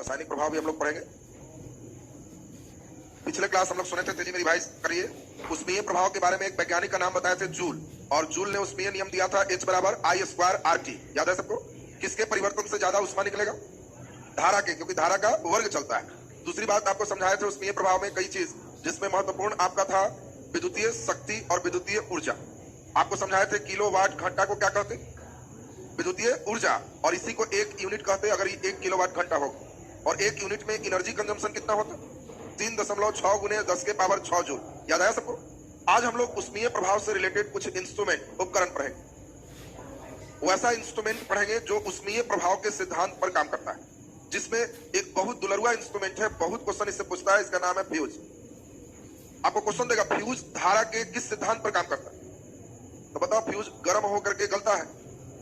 रासायनिक प्रभाव भी हम लोग पढ़ेंगे। पिछले क्लास हम लोग सुने थे, तेजी मेरी भाई करिए। उष्मीय प्रभाव के बारे में एक वैज्ञानिक का नाम बताए थे जूल, और जूल ने उष्मीय नियम दिया था H बराबर I स्क्वायर RT। याद है सबको? किसके परिवर्तन से ज्यादा उष्मा निकलेगा? धारा के, क्योंकि धारा का वर्ग चलता है। दूसरी बात आपको समझाए थे उष्मीय प्रभाव में कई चीज, जिसमें महत्वपूर्ण आपका था विद्युतीय शक्ति और विद्युतीय ऊर्जा। आपको समझाए थे किलोवाट घंटा को क्या कहते? विद्युतीय ऊर्जा, और इसी को एक यूनिट कहते अगर ये 1 किलोवाट घंटा हो। और एक यूनिट में एनर्जी कंजम्पशन कितना होता? 3.6 गुने 10 के पावर 6 जूल। याद आया सबको? आज हम लोग उष्मीय प्रभाव से रिलेटेड कुछ इंस्ट्रूमेंट, उपकरण पढ़ेंगे। वैसा इंस्ट्रूमेंट पढ़ेंगे जो उष्मीय प्रभाव के सिद्धांत पर काम करता है, जिसमें एक बहुत दुलरुआ इंस्ट्रूमेंट है, बहुत क्वेश्चन इससे पूछता है। इसका नाम है फ्यूज। आपको क्वेश्चन देगा फ्यूज धारा के किस सिद्धांत पर काम करता है? तो बताओ, फ्यूज गर्म होकर के गलता है,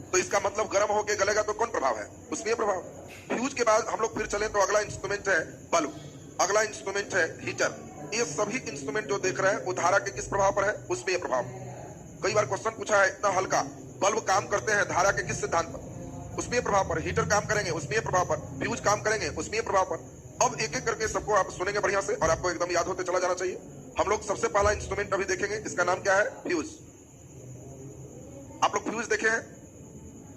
तो इसका मतलब गर्म होकर गलेगा तो कौन प्रभाव है? उष्मीय प्रभाव। फ्यूज के बाद हम लोग फिर चले तो अगला इंस्ट्रूमेंट है बल्ब, अगला इंस्ट्रूमेंट है हीटर। ये सभी इंस्ट्रूमेंट जो देख रहे हैं वो धारा के किस प्रभाव पर है? उष्मीय प्रभाव। कई बार क्वेश्चन पूछा है इतना हल्का, बल्ब काम करते हैं धारा के किस सिद्धांत पर? उष्मीय प्रभाव पर। हीटर काम करेंगे उष्मीय प्रभाव पर। फ्यूज काम करेंगे उष्मीय प्रभाव पर। अब एक एक करके सबको आप सुनेंगे बढ़िया से, और आपको एकदम याद होते चला जाना चाहिए। हम लोग सबसे पहला इंस्ट्रूमेंट अभी देखेंगे, इसका नाम क्या है? फ्यूज। आप लोग फ्यूज देखे हैं?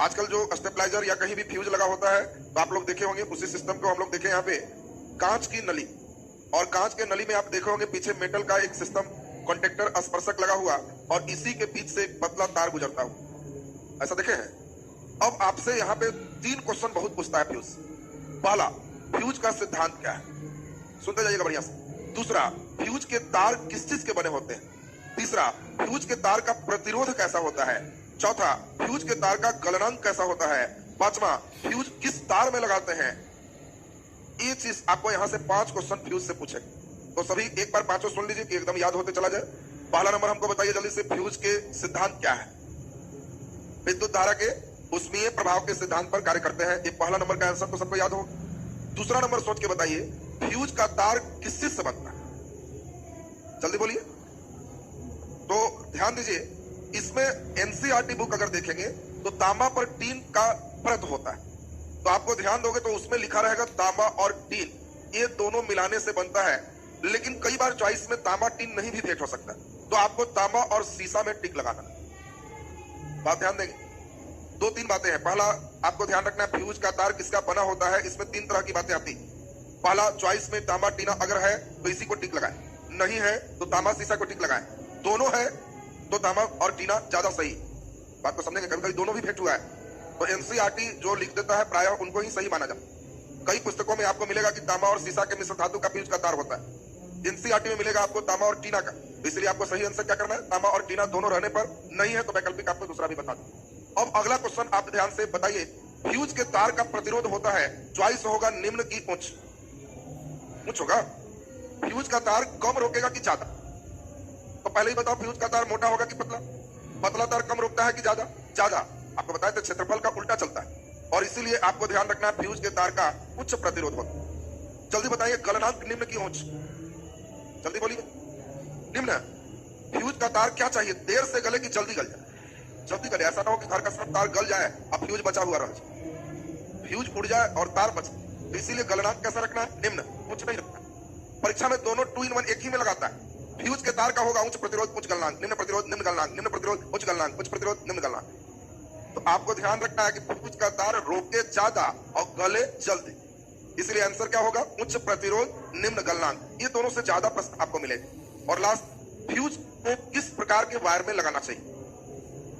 आजकल जो स्टेबलाइजर या कहीं भी फ्यूज लगा होता है तो आप लोग देखे होंगे। उसी सिस्टम को हम लोग देखे यहाँ पे कांच की नली, और कांच के नली में आप देखे होंगे पीछे मेटल का एक सिस्टम कॉन्टेक्टर स्पर्शक लगा हुआ, और इसी के बीच से एक पतला तार गुजरता हुआ। ऐसा देखे हैं? अब आपसे यहाँ पे 3 क्वेश्चन बहुत पूछता है फ्यूज। पहला, फ्यूज का सिद्धांत क्या है? सुनते जाइएगा बढ़िया से। दूसरा, फ्यूज के तार किस चीज के बने होते हैं? तीसरा, फ्यूज के तार का प्रतिरोध कैसा होता है? चौथा, फ्यूज के तार का गलनांक कैसा होता है? पांचवा, फ्यूज किस तार में लगाते हैं? ये चीज आपको यहाँ से 5 क्वेश्चन फ्यूज से पूछे, तो सभी एक बार 5 सुन लीजिए कि एकदम याद होते चला जाए। पहला नंबर हमको बताइए जल्दी से, फ्यूज के सिद्धांत क्या है? विद्युत धारा के उष्मीय प्रभाव के सिद्धांत पर कार्य करते हैं। ये पहला नंबर का आंसर तो सबको याद हो। दूसरा नंबर सोच के बताइए, फ्यूज का तार किस चीज से बनता है? जल्दी बोलिए। तो ध्यान दीजिए, इसमें एनसीईआरटी बुक अगर देखेंगे तो तांबा पर टीन का परत होता है, तो आपको ध्यान दोगे तो उसमें लिखा रहेगा तांबा और टीन, ये दोनों मिलाने से बनता है। लेकिन कई बार चॉइस में तांबा टीन नहीं भी भेंट हो सकता, तो आपको तांबा और सीसा में टिक लगाना। बात ध्यान देंगे, 2-3 बातें हैं। पहला आपको ध्यान रखना है, फ्यूज का तार किसका बना होता है, इसमें 3 तरह की बातें आती। पहला, चॉइस में तांबा टीना अगर है तो इसी को टिक लगाए, नहीं है तो तांबा सीसा को टिक लगाए, दोनों है तो तांबा और टीना ज्यादा सही। बात को समझेंगे, कभी कभी दोनों भी भेंट हुआ है तो एनसीईआरटी जो लिख देता है प्रायः उनको ही सही माना जाता। कई पुस्तकों में आपको मिलेगा कि तांबा और सीसा के मिश्र धातु का फ्यूज का तार होता है, एनसीईआरटी में मिलेगा आपको तांबा और टीना का। इसलिए आपको सही आंसर क्या करना है? तांबा और टीना दोनों रहने पर, नहीं है तो वैकल्पिक आपको दूसरा भी बता दूं। अब अगला क्वेश्चन आप ध्यान से बताइए, फ्यूज के तार का प्रतिरोध होता है, चॉइस होगा निम्न की उच्च। उच्च होगा। फ्यूज का तार कम रोकेगा कि ज्यादा? तो पहले ही बताओ, फ्यूज का तार मोटा होगा कि पतला? पतला तार कम रोकता है कि ज्यादा? ज्यादा। आपको बताया था क्षेत्रफल का उल्टा चलता है, और इसीलिए आपको ध्यान रखना है फ्यूज के तार का उच्च प्रतिरोध होता है। जल्दी बताइए, गलनांक निम्न की उच्च। जल्दी बोलिए। निम्न। फ्यूज का तार क्या चाहिए? देर से गले कि जल्दी गल जाए? जल्दी गले। ऐसा ना हो कि घर का सब तार गल जाए अब फ्यूज बचा हुआ रह जाए, फ्यूज उड़ जाए और तार बचे। तो इसीलिए गलनांक कैसा रखना है? निम्न, उच्च नहीं रखना। परीक्षा में दोनों 2 in 1 एक ही में लगाता है। फ्यूज के तार का होगा उच्च प्रतिरोध उच्च गलनांक, निम्न प्रतिरोध निम्न गलनांक, निम्न प्रतिरोध उच्च गलनांक, उच्च प्रतिरोध निम्न गलनांक। तो आपको ध्यान रखना है कि फ्यूज का तार रोके ज्यादा और गले जल्दी, इसलिए आंसर क्या होगा? उच्च प्रतिरोध निम्न गलनांक। ये दोनों से ज्यादा प्रश्न आपको मिलेगा। और लास्ट, फ्यूज को किस प्रकार के वायर में लगाना चाहिए?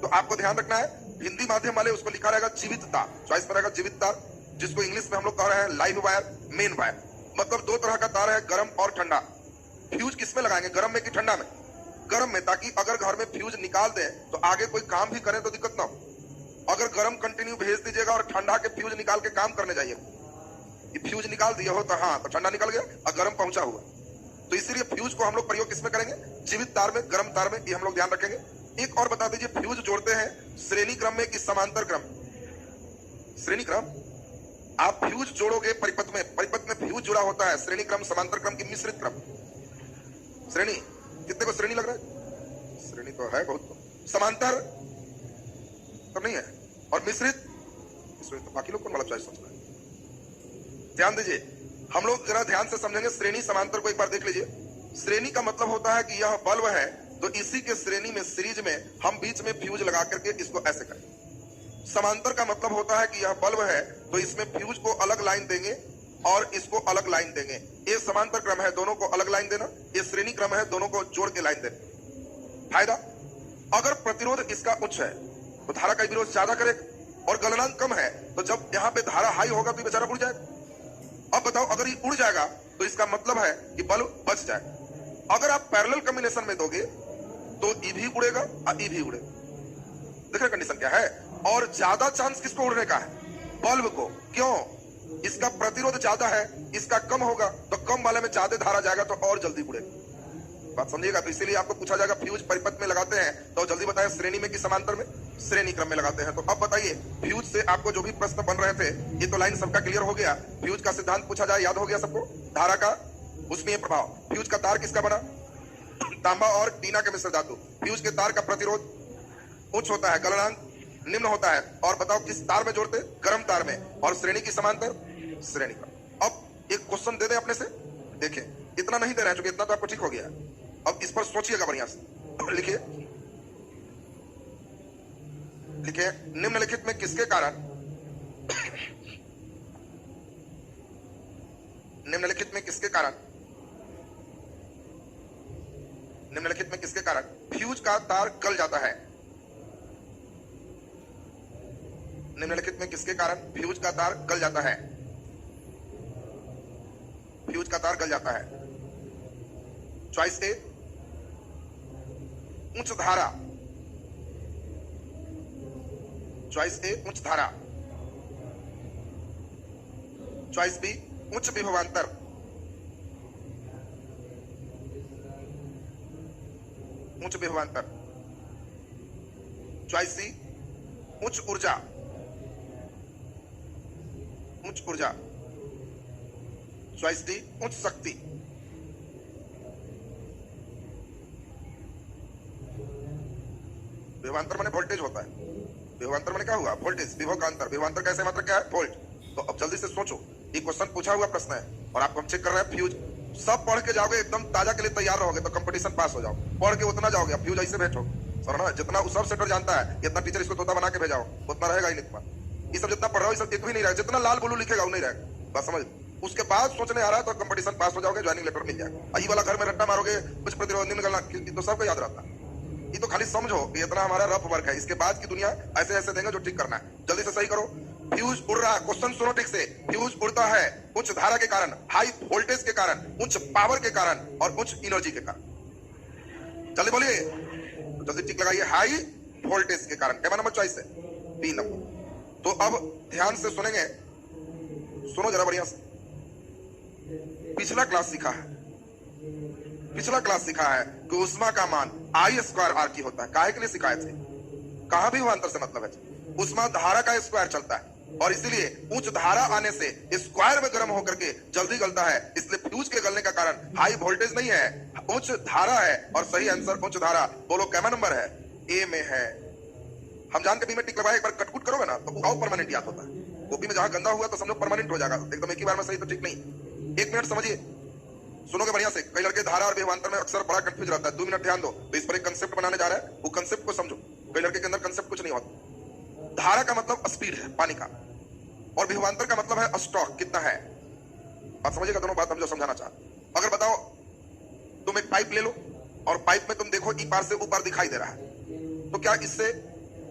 तो आपको ध्यान रखना है, हिंदी माध्यम वाले उसको लिखा रहेगा जीवित तार, चॉइस में रहेगा जीवित तार, जिसको इंग्लिश में हम लोग कह रहे हैं लाइव वायर, मेन वायर। मतलब 2 तरह का तार है, गर्म और ठंडा। फ्यूज किस में लगाएंगे, गर्म में कि ठंडा में? गर्म में, ताकि अगर घर में फ्यूज निकाल दे तो आगे कोई काम भी करें तो दिक्कत ना हो। अगर गर्म कंटिन्यू भेज दीजिएगा और ठंडा के फ्यूज निकाल के काम करने जाइए, फ्यूज निकाल दिए हो तो हाँ, तो ठंडा निकल गया और गर्म पहुंचा हुआ। तो इसीलिए फ्यूज को हम लोग प्रयोग किसमें करेंगे? जीवित तार में, गर्म तार में। ये हम लोग ध्यान रखेंगे। एक और बता दीजिए, फ्यूज जोड़ते हैं श्रेणी क्रम में कि समांतर क्रम? श्रेणी क्रम। आप फ्यूज जोड़ोगे परिपथ में, परिपथ में फ्यूज जुड़ा होता है, श्रेणी क्रम, समांतर क्रम की मिश्रित क्रम? श्रेणी। कितने को श्रेणी लग रहा है? श्रेणी तो है बहुत। समांतर तो नहीं है, और मिश्रित, तो बाकी लोग कौन वाला चॉइस सोच रहा है? ध्यान दीजिए, हम लोग जरा ध्यान से समझेंगे। श्रेणी समांतर को एक बार देख लीजिए। श्रेणी का मतलब होता है कि यह बल्ब है तो इसी के श्रेणी में सीरीज में हम बीच में फ्यूज लगा करके इसको ऐसे करें। समांतर का मतलब होता है कि यह बल्ब है तो इसमें फ्यूज को अलग लाइन देंगे और इसको अलग लाइन देंगे। ये समांतर क्रम है, दोनों को अलग लाइन देना। ये श्रेणी क्रम है, दोनों को जोड़ के लाइन देना। फायदा, अगर प्रतिरोध इसका उच्च है तो धारा का विरोध ज्यादा करेगा और गलनांक कम है तो जब यहाँ पे धारा हाई होगा तो ये बेचारा उड़ जाएगा। अब बताओ, अगर ये उड़ जाएगा तो इसका मतलब है कि बल्ब बच जाए। अगर आप पैरेलल कॉम्बिनेशन में दोगे तो ई भी उड़ेगा और ई भी उड़ेगा। देखिए कंडीशन क्या है। और ज्यादा चांस किसको उड़ने का है? बल्ब को। क्यों? इसका प्रतिरोध ज्यादा है, इसका कम होगा तो कम वाले में ज्यादा धारा जाएगा तो और जल्दी उड़ेगा। बात समझिएगा। तो इसीलिए आपको पूछा जाएगा फ्यूज परिपथ में लगाते हैं तो जल्दी बताएं श्रेणी में कि समांतर में? श्रेणी क्रम में लगाते हैं। तो अब बताइए, फ्यूज से आपको जो भी प्रश्न बन रहे थे ये तो लाइन सबका क्लियर हो गया। फ्यूज का सिद्धांत पूछा जाए, याद हो गया सबको? धारा का उष्मीय प्रभाव। फ्यूज का तार किसका बना? तांबा और टीना के मिश्र धातु। फ्यूज के तार का प्रतिरोध उच्च होता है, गलनांक निम्न होता है। और बताओ किस तार में जोड़ते? गर्म तार में। और श्रेणी की समांतर श्रेणी का। अब एक क्वेश्चन दे दें अपने से, देखें। इतना नहीं दे रहे हैं क्योंकि इतना तो आपको ठीक हो गया। अब इस पर सोचिएगा बढ़िया से। लिखिए, लिखिए, निम्नलिखित में किसके कारण निम्नलिखित में किसके कारण निम्नलिखित में किसके कारण फ्यूज का तार गल जाता है? निम्नलिखित में किसके कारण फ्यूज का तार गल जाता है? फ्यूज का तार गल जाता है। चॉइस ए, उच्च धारा। चॉइस ए, उच्च धारा। चॉइस बी, उच्च विभवांतर। उच्च विभवांतर। चॉइस सी, उच्च ऊर्जा। उच्च ऊर्जा। चॉइस डी, उच्च शक्ति। विभवांतर माने वोल्टेज होता है। विभवांतर माने क्या हुआ? वोल्टेज। विभव का अंतर। विभवांतर कैसे मात्रा क्या है? वोल्ट। तो अब जल्दी से सोचो, ये क्वेश्चन पूछा हुआ प्रश्न है और आपको हम चेक कर रहे हैं। फ्यूज सब पढ़ के जाओगे, एकदम ताजा के लिए तैयार रहोगे तो कंपटीशन पास हो जाओ। पढ़ के उतना जाओगे, फ्यूज ऐसे बैठो सर ना। जितना सब सेटर जानता है, इतना टीचर इसको तोता बना के भेजाओ, उतना रहेगा ही नहीं। ये सब जितना पढ़ रहा हो, ये सब एक भी नहीं रहेगा। जितना लाल ब्लू लिखेगा वो नहीं रहेगा। बस समझ। उसके बाद सोचने आ रहा है तो कंपटीशन पास हो जाओगे, ज्वाइनिंग लेटर मिल जाएगा। ये वाला घर में रट्टा मारोगे, कुछ प्रतिरोध निम्न गलनांक तो सबको याद रहता है। ये तो खाली समझो, ये इतना हमारा रफ वर्क है। इसके बाद की दुनिया ऐसे ऐसे देंगे जो ठीक करना है। जल्दी से सही करो। फ्यूज उड़ रहा है, क्वेश्चन सुनो ठीक से। फ्यूज उड़ता है उच्च धारा के कारण, हाई वोल्टेज के कारण, उच्च पावर के कारण और उच्च एनर्जी के कारण। जल्दी बोलिए, जल्दी टिक लगाइए। हाई वोल्टेज के कारण। क्या नंबर चॉइस है? B number. तो अब ध्यान से सुनेंगे, सुनो जरा बढ़िया से। पिछला क्लास सीखा है कि ऊष्मा का मान आई स्क्वायर आर की होता है। काहे के लिए सिखाए थे? कहां भी विभवांतर से मतलब है। ऊष्मा धारा का स्क्वायर चलता है और इसीलिए उच्च धारा आने से स्क्वायर में गर्म होकर के जल्दी गलता है। इसलिए फ्यूज के गलने का कारण हाई वोल्टेज नहीं है, उच्च धारा है। और सही आंसर उच्च धारा। बोलो कैमा नंबर है? ए में है। हम जान के बी में टिक लगाए, एक बार कटकुट करोगे ना तो आओ परमानेंट याद होता है। कॉपी में जहां गंदा हुआ तो समझो परमानेंट हो जाएगा एकदम। एक ही बार में सही तो ठीक नहीं। एक मिनट समझिए, सुनोगे बढ़िया से। कई लड़के धारा और विभवांतर में अक्सर बड़ा कंफ्यूज रहता है। 2 मिनट ध्यान दो। तो इस पर एक कंसेप्ट बनाने जा रहा है, वो कंसेप्ट को समझो। कई लड़के के अंदर कंसेप्ट कुछ नहीं होता। धारा का मतलब स्पीड है पानी का और विभवांतर का मतलब है स्टॉक कितना है। बात समझिएगा, दोनों बात हम जो समझाना चाहते। अगर बताओ तुम एक पाइप ले लो और पाइप में तुम देखो ई पार से ऊपर दिखाई दे रहा है, तो क्या इससे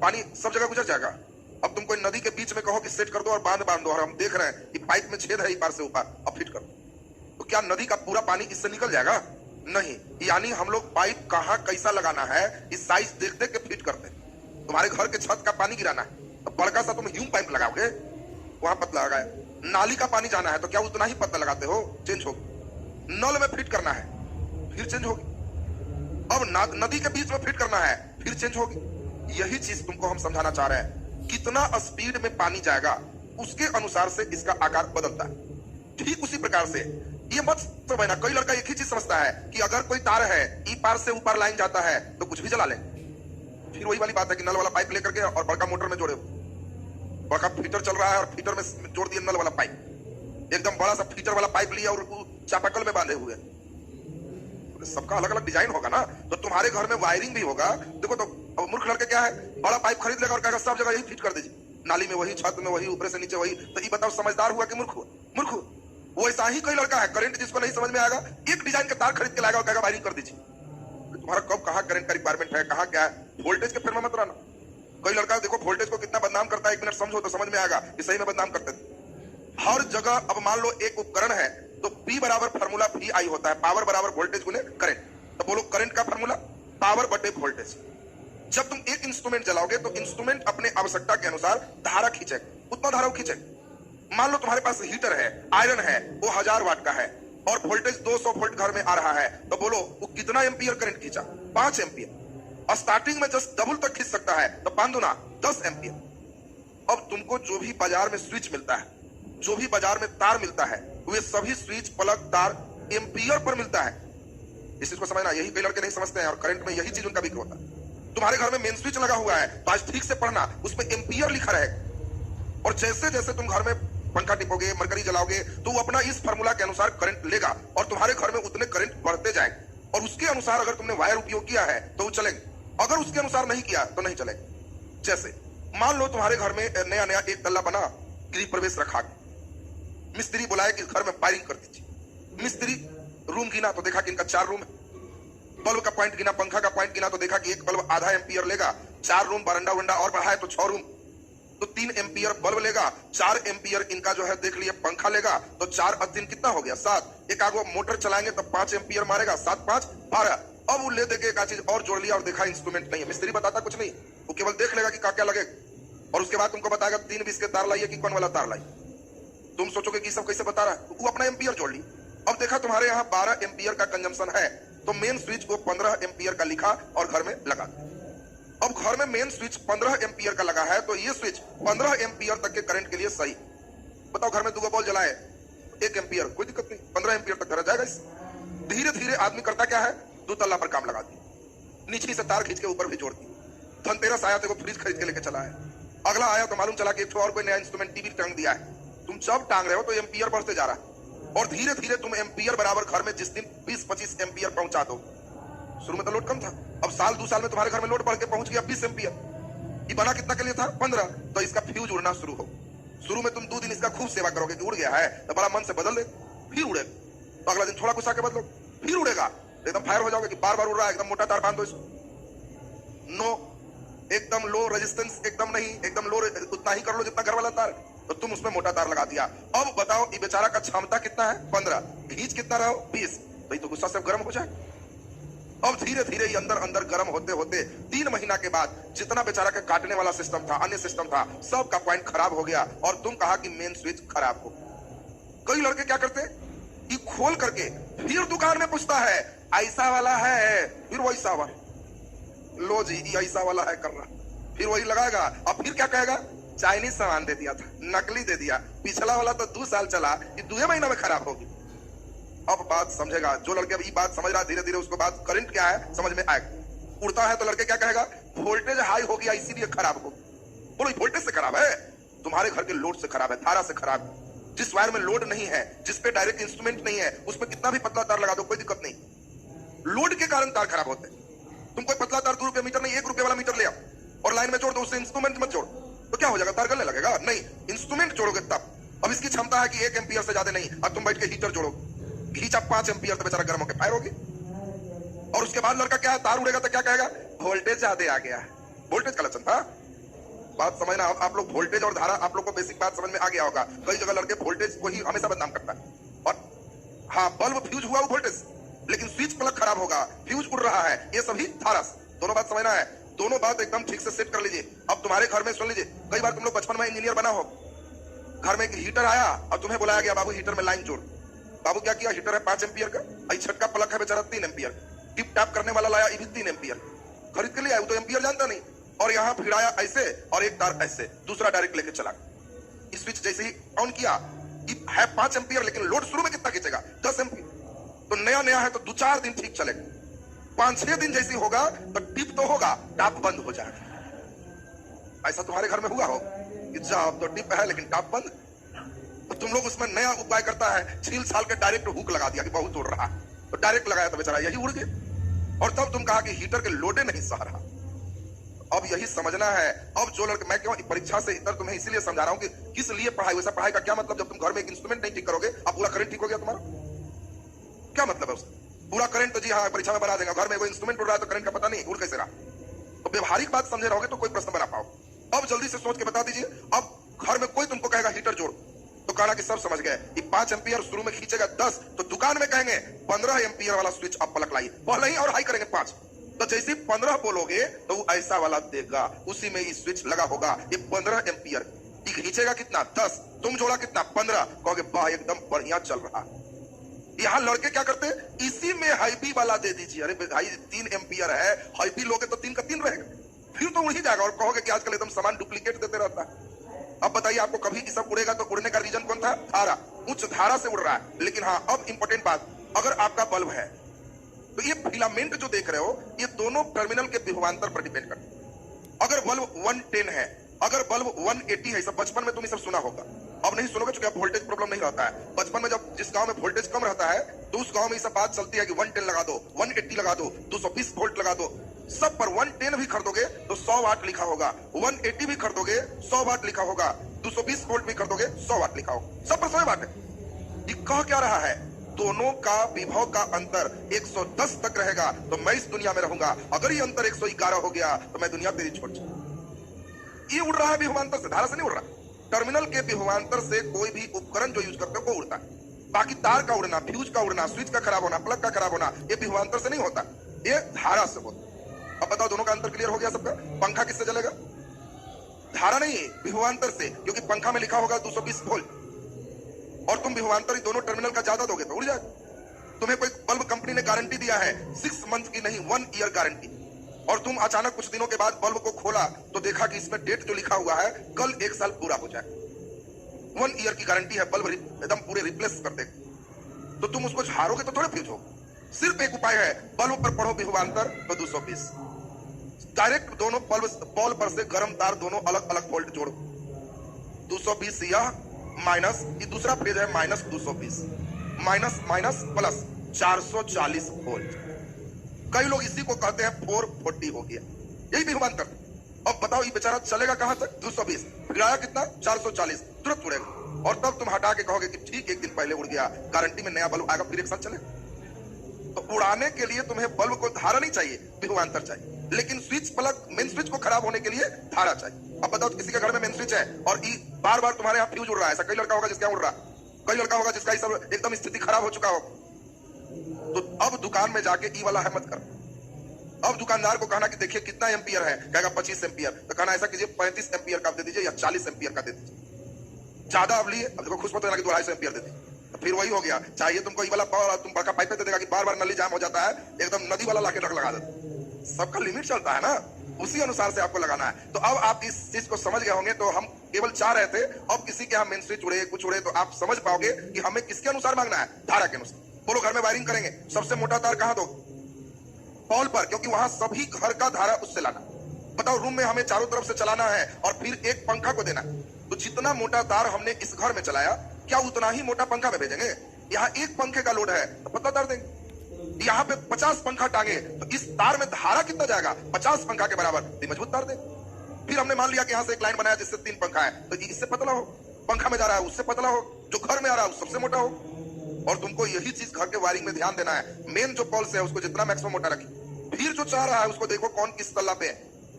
पानी सब जगह गुजर जाएगा? अब तुम कोई नदी के बीच में कहो कि सेट कर दो और बांध दो और हम देख रहे हैं कि पाइप में छेद है ई पार से ऊपर, अब फिट कर दो, तो क्या नदी का पूरा पानी इससे निकल जाएगा? नहीं। यानी हम लोग पाइप कहां कैसा लगाना है इस साइज देख देख के फिट करते हैं। तुम्हारे घर के छत का पानी गिराना है तो बड़का सा तुम ह्यूम पाइप लगाओगे, वहां पतला लगाए। नाली का पानी जाना है तो क्या उतना ही पतला लगाते हो? चेंज होगी। नल में फिट करना है फिर चेंज होगी। अब नदी के बीच में फिट करना है फिर चेंज होगी। यही चीज तुमको हम समझाना चाह रहे हैं। कितना स्पीड में पानी जाएगा उसके अनुसार से इसका आकार बदलता है। ठीक उसी प्रकार से ये मत समझना, कई लड़का एक ही चीज समझता है कि अगर कोई तार है ई पार से ऊपर लाइन जाता है तो कुछ भी जला ले। फिर वही वाली बात है कि नल वाला पाइप लेकर के और बड़का मोटर में जोड़े, बड़का फीटर चल रहा है और फीटर में जोड़ दिए नल वाला पाइप, एकदम बड़ा सा फीचर वाला पाइप लिया और चापाकल में बांधे हुए। सबका अलग अलग डिजाइन होगा ना, तो तुम्हारे घर में वायरिंग भी होगा। देखो तो अब मूर्ख लड़के क्या है, बड़ा पाइप खरीद लेगा और कहेगा सब जगह यही फिट कर दीजिए, नाली में वही, छत में वही, ऊपर से नीचे वही। तो ये बताओ समझदार हुआ कि मूर्ख हुआ? मूर्ख हुआ। वो ऐसा ही कोई लड़का है, करंट जिसको नहीं समझ में आएगा, एक डिजाइन का तार खरीद के लाएगा और कहेगा वायरिंग कर दीजिए। तुम्हारा कब कहाँ करंट का रिक्वायरमेंट है, कहाँ क्या है, वोल्टेज के फिर में मत रहना। कोई लड़का देखो वोल्टेज को कितना बदनाम करता है, 1 मिनट समझो तो समझ में आएगा कि सही में बदनाम करते थे। हर जगह अब मान लो एक उपकरण है तो P बराबर फार्मूला VI होता है, पावर बराबर वोल्टेज गुने करंट। तो बोलो करंट का फार्मूला पावर बटे वोल्टेज। जब तुम एक इंस्ट्रूमेंट जलाओगे तो इंस्ट्रूमेंट अपने आवश्यकता के अनुसार धारा खींचेगा, उतना धारा खींचेगा। मान लो तुम्हारे पास हीटर है, आयरन है, वो 1000 वाट का है और वोल्टेज 200 वोल्ट घर में आ रहा है, तो बोलो वो कितना एम्पियर करंट खींचा? 5 एम्पियर। और स्टार्टिंग में जस्ट डबल तक खींच सकता है, तो 5 दूना 10 एम्पियर। अब तुमको जो भी बाजार में स्विच मिलता है, जो भी बाजार में तार मिलता है, वे सभी स्विच प्लग तार एम्पियर पर मिलता है। इस चीज को समझना, यही कई लड़के नहीं समझते हैं और करंट में यही चीज उनका बिक होता है। तुम्हारे घर में मेन स्विच लगा हुआ है तो आज ठीक से पढ़ना, उसमें एम्पियर लिखा रहेगा। और जैसे जैसे तुम घर में पंखा टिपोगे, मरकरी जलाओगे, तो वो अपना इस फार्मूला के अनुसार करंट लेगा और तुम्हारे घर में उतने करंट बढ़ते जाएंगे। और उसके अनुसार अगर तुमने वायर उपयोग किया है तो वो चलेंगे, अगर उसके अनुसार नहीं किया तो नहीं चलेगा। जैसे मान लो तुम्हारे घर में नया नया एक तल्ला बना, गृह प्रवेश रखा, मिस्त्री बुलाए कि घर में वायरिंग कर दीजिए। मिस्त्री रूम गिना तो देखा कि इनका 4 रूम है। बल्ब का पॉइंट गिना, पंखा का पॉइंट गिना तो देखा कि एक बल्ब आधा एम्पियर लेगा, 4 रूम बरंडा वरंडा और बढ़ाए तो 6 रूम, तो 3 एम्पियर बल्ब लेगा, 4 एम्पियर इनका जो है देख लिए पंखा लेगा, तो 4 और 3 कितना हो गया? 7। एक आगो मोटर चलाएंगे तो 5 एम्पियर मारेगा, 7 5 12। अब वो ले देके एक चीज और जोड़ लिया और देखा इंस्ट्रूमेंट नहीं है। मिस्त्री बताता कुछ नहीं, वो केवल देख लेगा कि क्या लगेगा और उसके बाद तुमको बताएगा 3 20 के तार लाइए कि कौन वाला तार लाइए। तुम सोचोगे कि सब कैसे बता रहा है, वो अपना एम्पियर जोड़ ली। अब देखा तुम्हारे यहाँ 12 एम्पियर का कंजम्पशन है, तो मेन स्विच को 15 एम्पियर का लिखा और घर में लगा। अब घर में मेन स्विच 15 एम्पियर का लगा है, तो ये स्विच 15 एम्पियर तक के करंट के लिए सही। बताओ घर में 2 बॉल जलाए, 1 एम्पियर, कोई दिक्कत नहीं, 15 एम्पियर तक धरा जाएगा। धीरे धीरे आदमी करता क्या है, 2 तल्ला पर काम लगा दी, नीचे से तार खींच के ऊपर भी जोड़ दी। धनतेरस आया तो फ्रिज खरीद के लेके चला है, अगला आया तो मालूम चला कि एक और कोई नया इंस्ट्रूमेंट टीवी टांग दिया है। तुम जब टांग रहे हो तो एम्पियर बढ़ते जा रहा है और धीरे धीरे तुम एम्पियर बराबर घर में जिस दिन 20-25 एम्पियर पहुंचा दो। शुरू में तो लोड कम था, अब साल 2 साल में तुम्हारे घर में लोड बढ़ के पहुंच गया 20 एम्पियर। ये बना कितना के लिए था? 15। तो इसका फ्यूज उड़ना शुरू हो। शुरू में तुम 2 दिन इसका खूब सेवा करोगे कि उड़ गया है, तो बड़ा मन से बदल दे, फिर उड़ेगा। तो अगला दिन थोड़ा गुस्सा के बदलो, फिर उड़ेगा, एकदम फायर हो जाओगे कि बार बार उड़ रहा है, एकदम मोटा तार बांध दो इसको। नो, एकदम लो रेजिस्टेंस, एकदम नहीं, एकदम लो, उतना ही कर लो जितना घर वाला तार, तो तुम उसमें मोटा तार लगा दिया। अब बताओ ये बेचारा का क्षमता कितना है? 15, खींच कितना रहो? 20। भाई तो गुस्सा से गर्म हो जाए। अब धीरे धीरे ये अंदर अंदर गर्म होते होते 3 महीना के बाद जितना बेचारा का काटने वाला सिस्टम था, अन्य सिस्टम था, सब का पॉइंट खराब हो गया और तुम कहा कि मेन स्विच खराब हो। कई लड़के क्या करते, ये खोल करके फिर दुकान में पूछता है ऐसा वाला है, फिर वैसा वाला, लो जी ये ऐसा वाला है कर रहा, फिर वही लगाएगा और फिर क्या कहेगा, चाइनीज सामान दे दिया था, नकली दे दिया, पिछला वाला तो 2 साल चला, ये 2 महीना में खराब होगी। अब बात समझेगा जो लड़के अब ये बात समझ रहा, धीरे धीरे उसको बात करंट क्या है समझ में आएगा। उड़ता है तो लड़के क्या कहेगा, वोल्टेज हाई हो गया इसीलिए खराब हो। बोलो वोल्टेज से खराब है, तुम्हारे घर के लोड से खराब है, धारा से खराब है। जिस वायर में लोड नहीं है, जिसपे डायरेक्ट इंस्ट्रूमेंट नहीं है, उसमें कितना भी पतला तार लगा दो कोई दिक्कत नहीं। लोड के कारण तार खराब होते हैं। तुम कोई पतला तार 2 रुपये मीटर नहीं, 1 रुपये वाला मीटर ले आओ और लाइन में जोड़ दो, उससे इंस्ट्रूमेंट मत जोड़, तो क्या हो जाएगा, तार गलने लगेगा? नहीं, इंस्ट्रूमेंट जोड़ोगे तब। अब इसकी क्षमता है कि 1 एम्पियर से ज्यादा नहीं, अब तुम बैठ के हीटर जोड़ो, खींचा 5 एम्पियर तो बेचारा गर्म होकर फायर होगी। और उसके बाद लड़का क्या है, तार उड़ेगा तो क्या कहेगा, वोल्टेज ज्यादा आ गया। वोल्टेज का लक्षण था। बात समझना, आप लोग वोल्टेज और धारा, आप लोग को बेसिक बात समझ में आ गया होगा। कई जगह लड़के वोल्टेज को ही हमेशा बदनाम करता है। और हाँ, बल्ब फ्यूज हुआ वो वोल्टेज, लेकिन स्विच प्लग खराब होगा, फ्यूज उड़ रहा है, ये सभी धारा। दोनों बात समझना है, दोनों बात एकदम ठीक से सेट कर लीजिए। अब तुम्हारे घर में सुन लीजिए, कई बार तुम लोग बचपन में इंजीनियर बना हो, घर में एक हीटर आया और तुम्हें बुलाया गया, बाबू हीटर में लाइन जोड़। बाबू क्या किया, हीटर है 5 एम्पियर का, छटका प्लग है बेचारा 3 एम्पियर, टिप टैप करने वाला लाया, ये भी 3 एम्पियर खरीद के लिया, वो तो एम्पियर जानता नहीं, और यहाँ भिड़ाया ऐसे और एक तार ऐसे, दूसरा डायरेक्ट लेके चला। स्विच जैसे ही ऑन किया, है 5 एम्पियर, लेकिन लोड शुरू में कितना खींचेगा, 10 एम्पियर। तो नया नया है तो 2-4 दिन ठीक चलेगा, 5-6 दिन जैसी होगा तो टिप तो होगा, टॉप बंद हो जाएगा। ऐसा तुम्हारे घर में हुआ हो कि जब तो टिप है लेकिन टॉप बंद, तो तुम लोग उसमें नया उपाय करता है, छील छाल के डायरेक्ट हुक लगा दिया कि बहुत उड़ रहा, तो डायरेक्ट लगाया तो बेचारा यही उड़ गया। और तब तुम कहा कि हीटर के लोडे नहीं सह रहा। अब यही समझना है। अब जो लड़के, मैं क्यों परीक्षा से इधर तुम्हें इसीलिए समझा रहा हूं कि किस लिए पढ़ाई। वैसा पढ़ाई का क्या मतलब जब तुम घर में एक इंस्ट्रूमेंट नहीं ठीक करोगे, अब पूरा करंट ठीक हो गया तुम्हारा, क्या मतलब है उसका? पूरा करंट तो जी हाँ परीक्षा में बना देगा, घर में कोई इंस्ट्रूमेंट उड़ रहा है तो करंट का पता नहीं, उड़ कैसे रहा? तो व्यवहारिक बात समझे रहोगे तो कोई प्रश्न बना पाओ। अब जल्दी से सोच के बता दीजिए। अब घर में कोई तुमको कहेगा हीटर जोड़, तो कहना कि सब समझ गए कि 5 एम्पियर शुरू में खींचेगा 10, तो दुकान में कहेंगे 15 एम्पियर वाला स्विच आप पलक लाइए, पहले ही और हाई करेंगे 5। तो जैसे 15 बोलोगे तो वो ऐसा वाला देगा, उसी में ये स्विच लगा होगा। ये 15 एम्पियर खींचेगा कितना? 10। तुम जोड़ा कितना? 15। कहोगे वाह एकदम बढ़िया चल रहा। यहाँ लड़के क्या करते हैं, इसी में हाईबी वाला दे दीजिए। अरे भाई 3 एम्पियर है, हाईबी लोगे तो 3 का 3 रहेगा, फिर तो उड़ ही जाएगा। और कहोगे कि आजकल एकदम सामान डुप्लीकेट देते रहता है। अब बताइए आपको कभी ये सब उड़ेगा तो उड़ने का रीजन कौन था? धारा, उच्च धारा से उड़ रहा है। लेकिन हाँ अब इंपॉर्टेंट बात, अगर आपका बल्ब है तो ये फिलामेंट जो देख रहे हो ये दोनों टर्मिनल के विभवांतर पर डिपेंड करते हैं। अगर बल्ब 110 है, अगर बल्ब 180 है, सब बचपन में तुम ये सब सुना होगा, अब नहीं सुनोगे क्योंकि अब वोल्टेज प्रॉब्लम नहीं रहता है। बचपन में जब जिस गांव में वोल्टेज कम रहता है तो उस गांव में ये सब बात चलती है कि 110 लगा दो, 180 लगा दो, 220 वोल्ट लगा दो। सब पर 110 भी खरीदोगे तो 100 वाट लिखा होगा, 180 भी खरीदोगे 100 वाट लिखा होगा, 220 वोल्ट भी खरीदोगे 100 वाट लिखा होगा, सब पर 100 वाट है। ये कह क्या रहा है? दोनों का विभव का अंतर 110 तक रहेगा तो मैं इस दुनिया में रहूंगा, अगर ये अंतर 111 हो गया तो मैं दुनिया तेरी छोड़ जाऊंगा। ये उड़ रहा है विभवांतर से, धारा से नहीं उड़ रहा। टर्मिनल के विभवांतर से कोई भी उपकरण जो यूज करते हैं वो उड़ता है। बाकी तार का उड़ना, फ्यूज का उड़ना, स्विच का खराब होना, प्लग का खराब होना, ये विभवांतर से नहीं होता, ये धारा से होता। अब बताओ दोनों का अंतर क्लियर हो गया सबका? पंखा किससे चलेगा? धारा नहीं, विभवांतर से, क्योंकि पंखा में लिखा होगा 220 वोल्ट और तुम विभवांतर दोनों टर्मिनल का ज्यादा दोगे तो उड़ जाएगा। तुम्हें कोई बल्ब कंपनी ने गारंटी दिया है 6 मंथ की नहीं 1 ईयर गारंटी, और तुम अचानक कुछ दिनों के बाद बल्ब को खोला तो देखा कि इसमें डेट जो लिखा हुआ है कल 1 साल पूरा हो जाए। 1 ईयर की गारंटी है, बल्ब एकदम पूरे रिप्लेस कर देगा। तो तुम उसको झाड़ोगे तो थोड़े फ्यूज हो। सिर्फ एक उपाय है, बल्ब पर पढ़ो विभवांतर तो 220, डायरेक्ट दोनों बल्ब पर से गर्म तार दोनों अलग अलग वोल्ट जोड़ो। 220 यह माइनस, ये दूसरा फेज है minus 220, minus minus plus 440 volt. कई लोग इसी को कहते हैं 440 हो गया, यही विभवांतर। अब बताओ ये बेचारा चलेगा कहां तक? 220, फिर आया कितना? 440, तुरंत उड़ेगा। और तब तुम हटा के कहोगे कि ठीक एक दिन पहले उड़ गया, गारंटी में नया बल्ब आएगा, फिर 1 साल चलेगा। तो उड़ाने के लिए तुम्हें बल्ब को धारा नहीं चाहिए, विभवांतर चाहिए। लेकिन स्विच प्लग, मेन स्विच को खराब होने के लिए धारा चाहिए। अब बताओ किसी के घर में मेन स्विच है और बार बार तुम्हारे यहाँ फ्यूज उड़ रहा है, ऐसा कई लड़का होगा जिसका उड़ रहा, कई लड़का होगा जिसका सब एकदम स्थिति खराब हो चुका हो। तो अब दुकान में जाके ई वाला है मत कर। अब दुकानदार को कहना कि देखिए कितना एम्पियर है, कहेगा 25 एम्पियर, तो कहना ऐसा कीजिए 35 एम्पियर का दे दीजिए या 40 एम्पियर का दे दीजिए। ज्यादा अब लिए, अब देखो खुश मत होना कि 250 एम्पियर दे दीजिए, तो फिर वही हो गया। चाहिए तुमको ई वाला पावर, तुम बड़का पाइप दे देगा कि बार बार नली जाम हो जाता है, एकदम नदी वाला लाके रख लगा देता। सबका लिमिट चलता है ना, उसी अनुसार से आपको लगाना है। तो अब आप इस चीज को समझ गए होंगे। तो हम केवल चाह रहे थे, अब किसी के यहाँ मेन स्विच उड़े, कुछ उड़े, तो आप समझ पाओगे कि हमें किसके अनुसार मांगना है, धारा के अनुसार। बोलो घर में वायरिंग करेंगे, सबसे मोटा तार कहां दो? पॉल पर, क्योंकि वहां सभी घर का धारा उससे लाना। बताओ रूम में हमें चारों तरफ से चलाना है और फिर एक पंखा को देना, तो जितना मोटा तार हमने इस घर में चलाया, क्या उतना ही मोटा पंखा में भेजेंगे? यहाँ एक पंखे का लोड है तो पतला तार देंगे। यहाँ पे 50 पंखा टांगे तो इस तार में धारा कितना जाएगा? 50 पंखा के बराबर, तो मजबूत तार देंगे। फिर हमने मान लिया कि यहाँ से एक लाइन बनाया जिससे 3 पंखा है, तो इससे पतला हो, पंखा में जा रहा है उससे पतला हो, जो घर में आ रहा है सबसे मोटा हो। और तुमको यही चीज घर के वायरिंग में ध्यान देना है। मेन जो पल्स है उसको जितना मैक्सिमम मोटा रखी, फिर जो चाह रहा है उसको देखो कौन किस तल्ला पे है,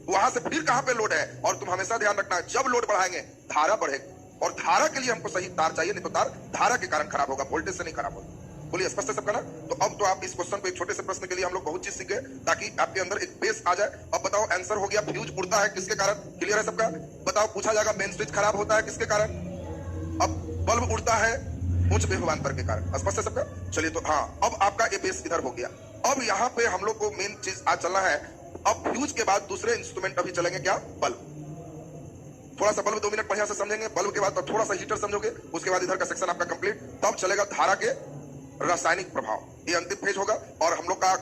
वहां से फिर कहां पे लोड है। और तुम हमेशा ध्यान रखना, जब लोड बढ़ाएंगे धारा बढ़ेगी, और धारा के लिए हमको सही तार चाहिए, नहीं तो तार धारा के कारण खराब होगा, वोल्टेज से नहीं खराब होगा। बोलिए स्पष्ट है सबका ना? तो अब तो आप इस क्वेश्चन को, एक छोटे से प्रश्न के लिए हम लोग बहुत चीज सीखे ताकि आपके अंदर एक बेस आ जाए। अब बताओ आंसर हो गया, फ्यूज उड़ता है किसके कारण? क्लियर है सबका? बताओ पूछा जाएगा मेन स्विच खराब होता है किसके कारण? अब बल्ब उड़ता है उच्च विभवांतर के कारण। स्पष्ट है सबका? चलिए तो हाँ, अब आपका ये बेस इधर हो गया। अब यहाँ पे हम लोग को मेन चीज आज चलना है। अब फ्यूज के बाद दूसरे इंस्ट्रूमेंट अभी चलेंगे, क्या? बल्ब। थोड़ा सा बल्ब 2 मिनट बढ़िया से समझेंगे, बल्ब के बाद तो थोड़ा सा हीटर समझोगे, उसके बाद इधर का सेक्शन आपका कंप्लीट। तब चलेगा धारा के रासायनिक प्रभाव, ये अंतिम पेज होगा। और हम लोग का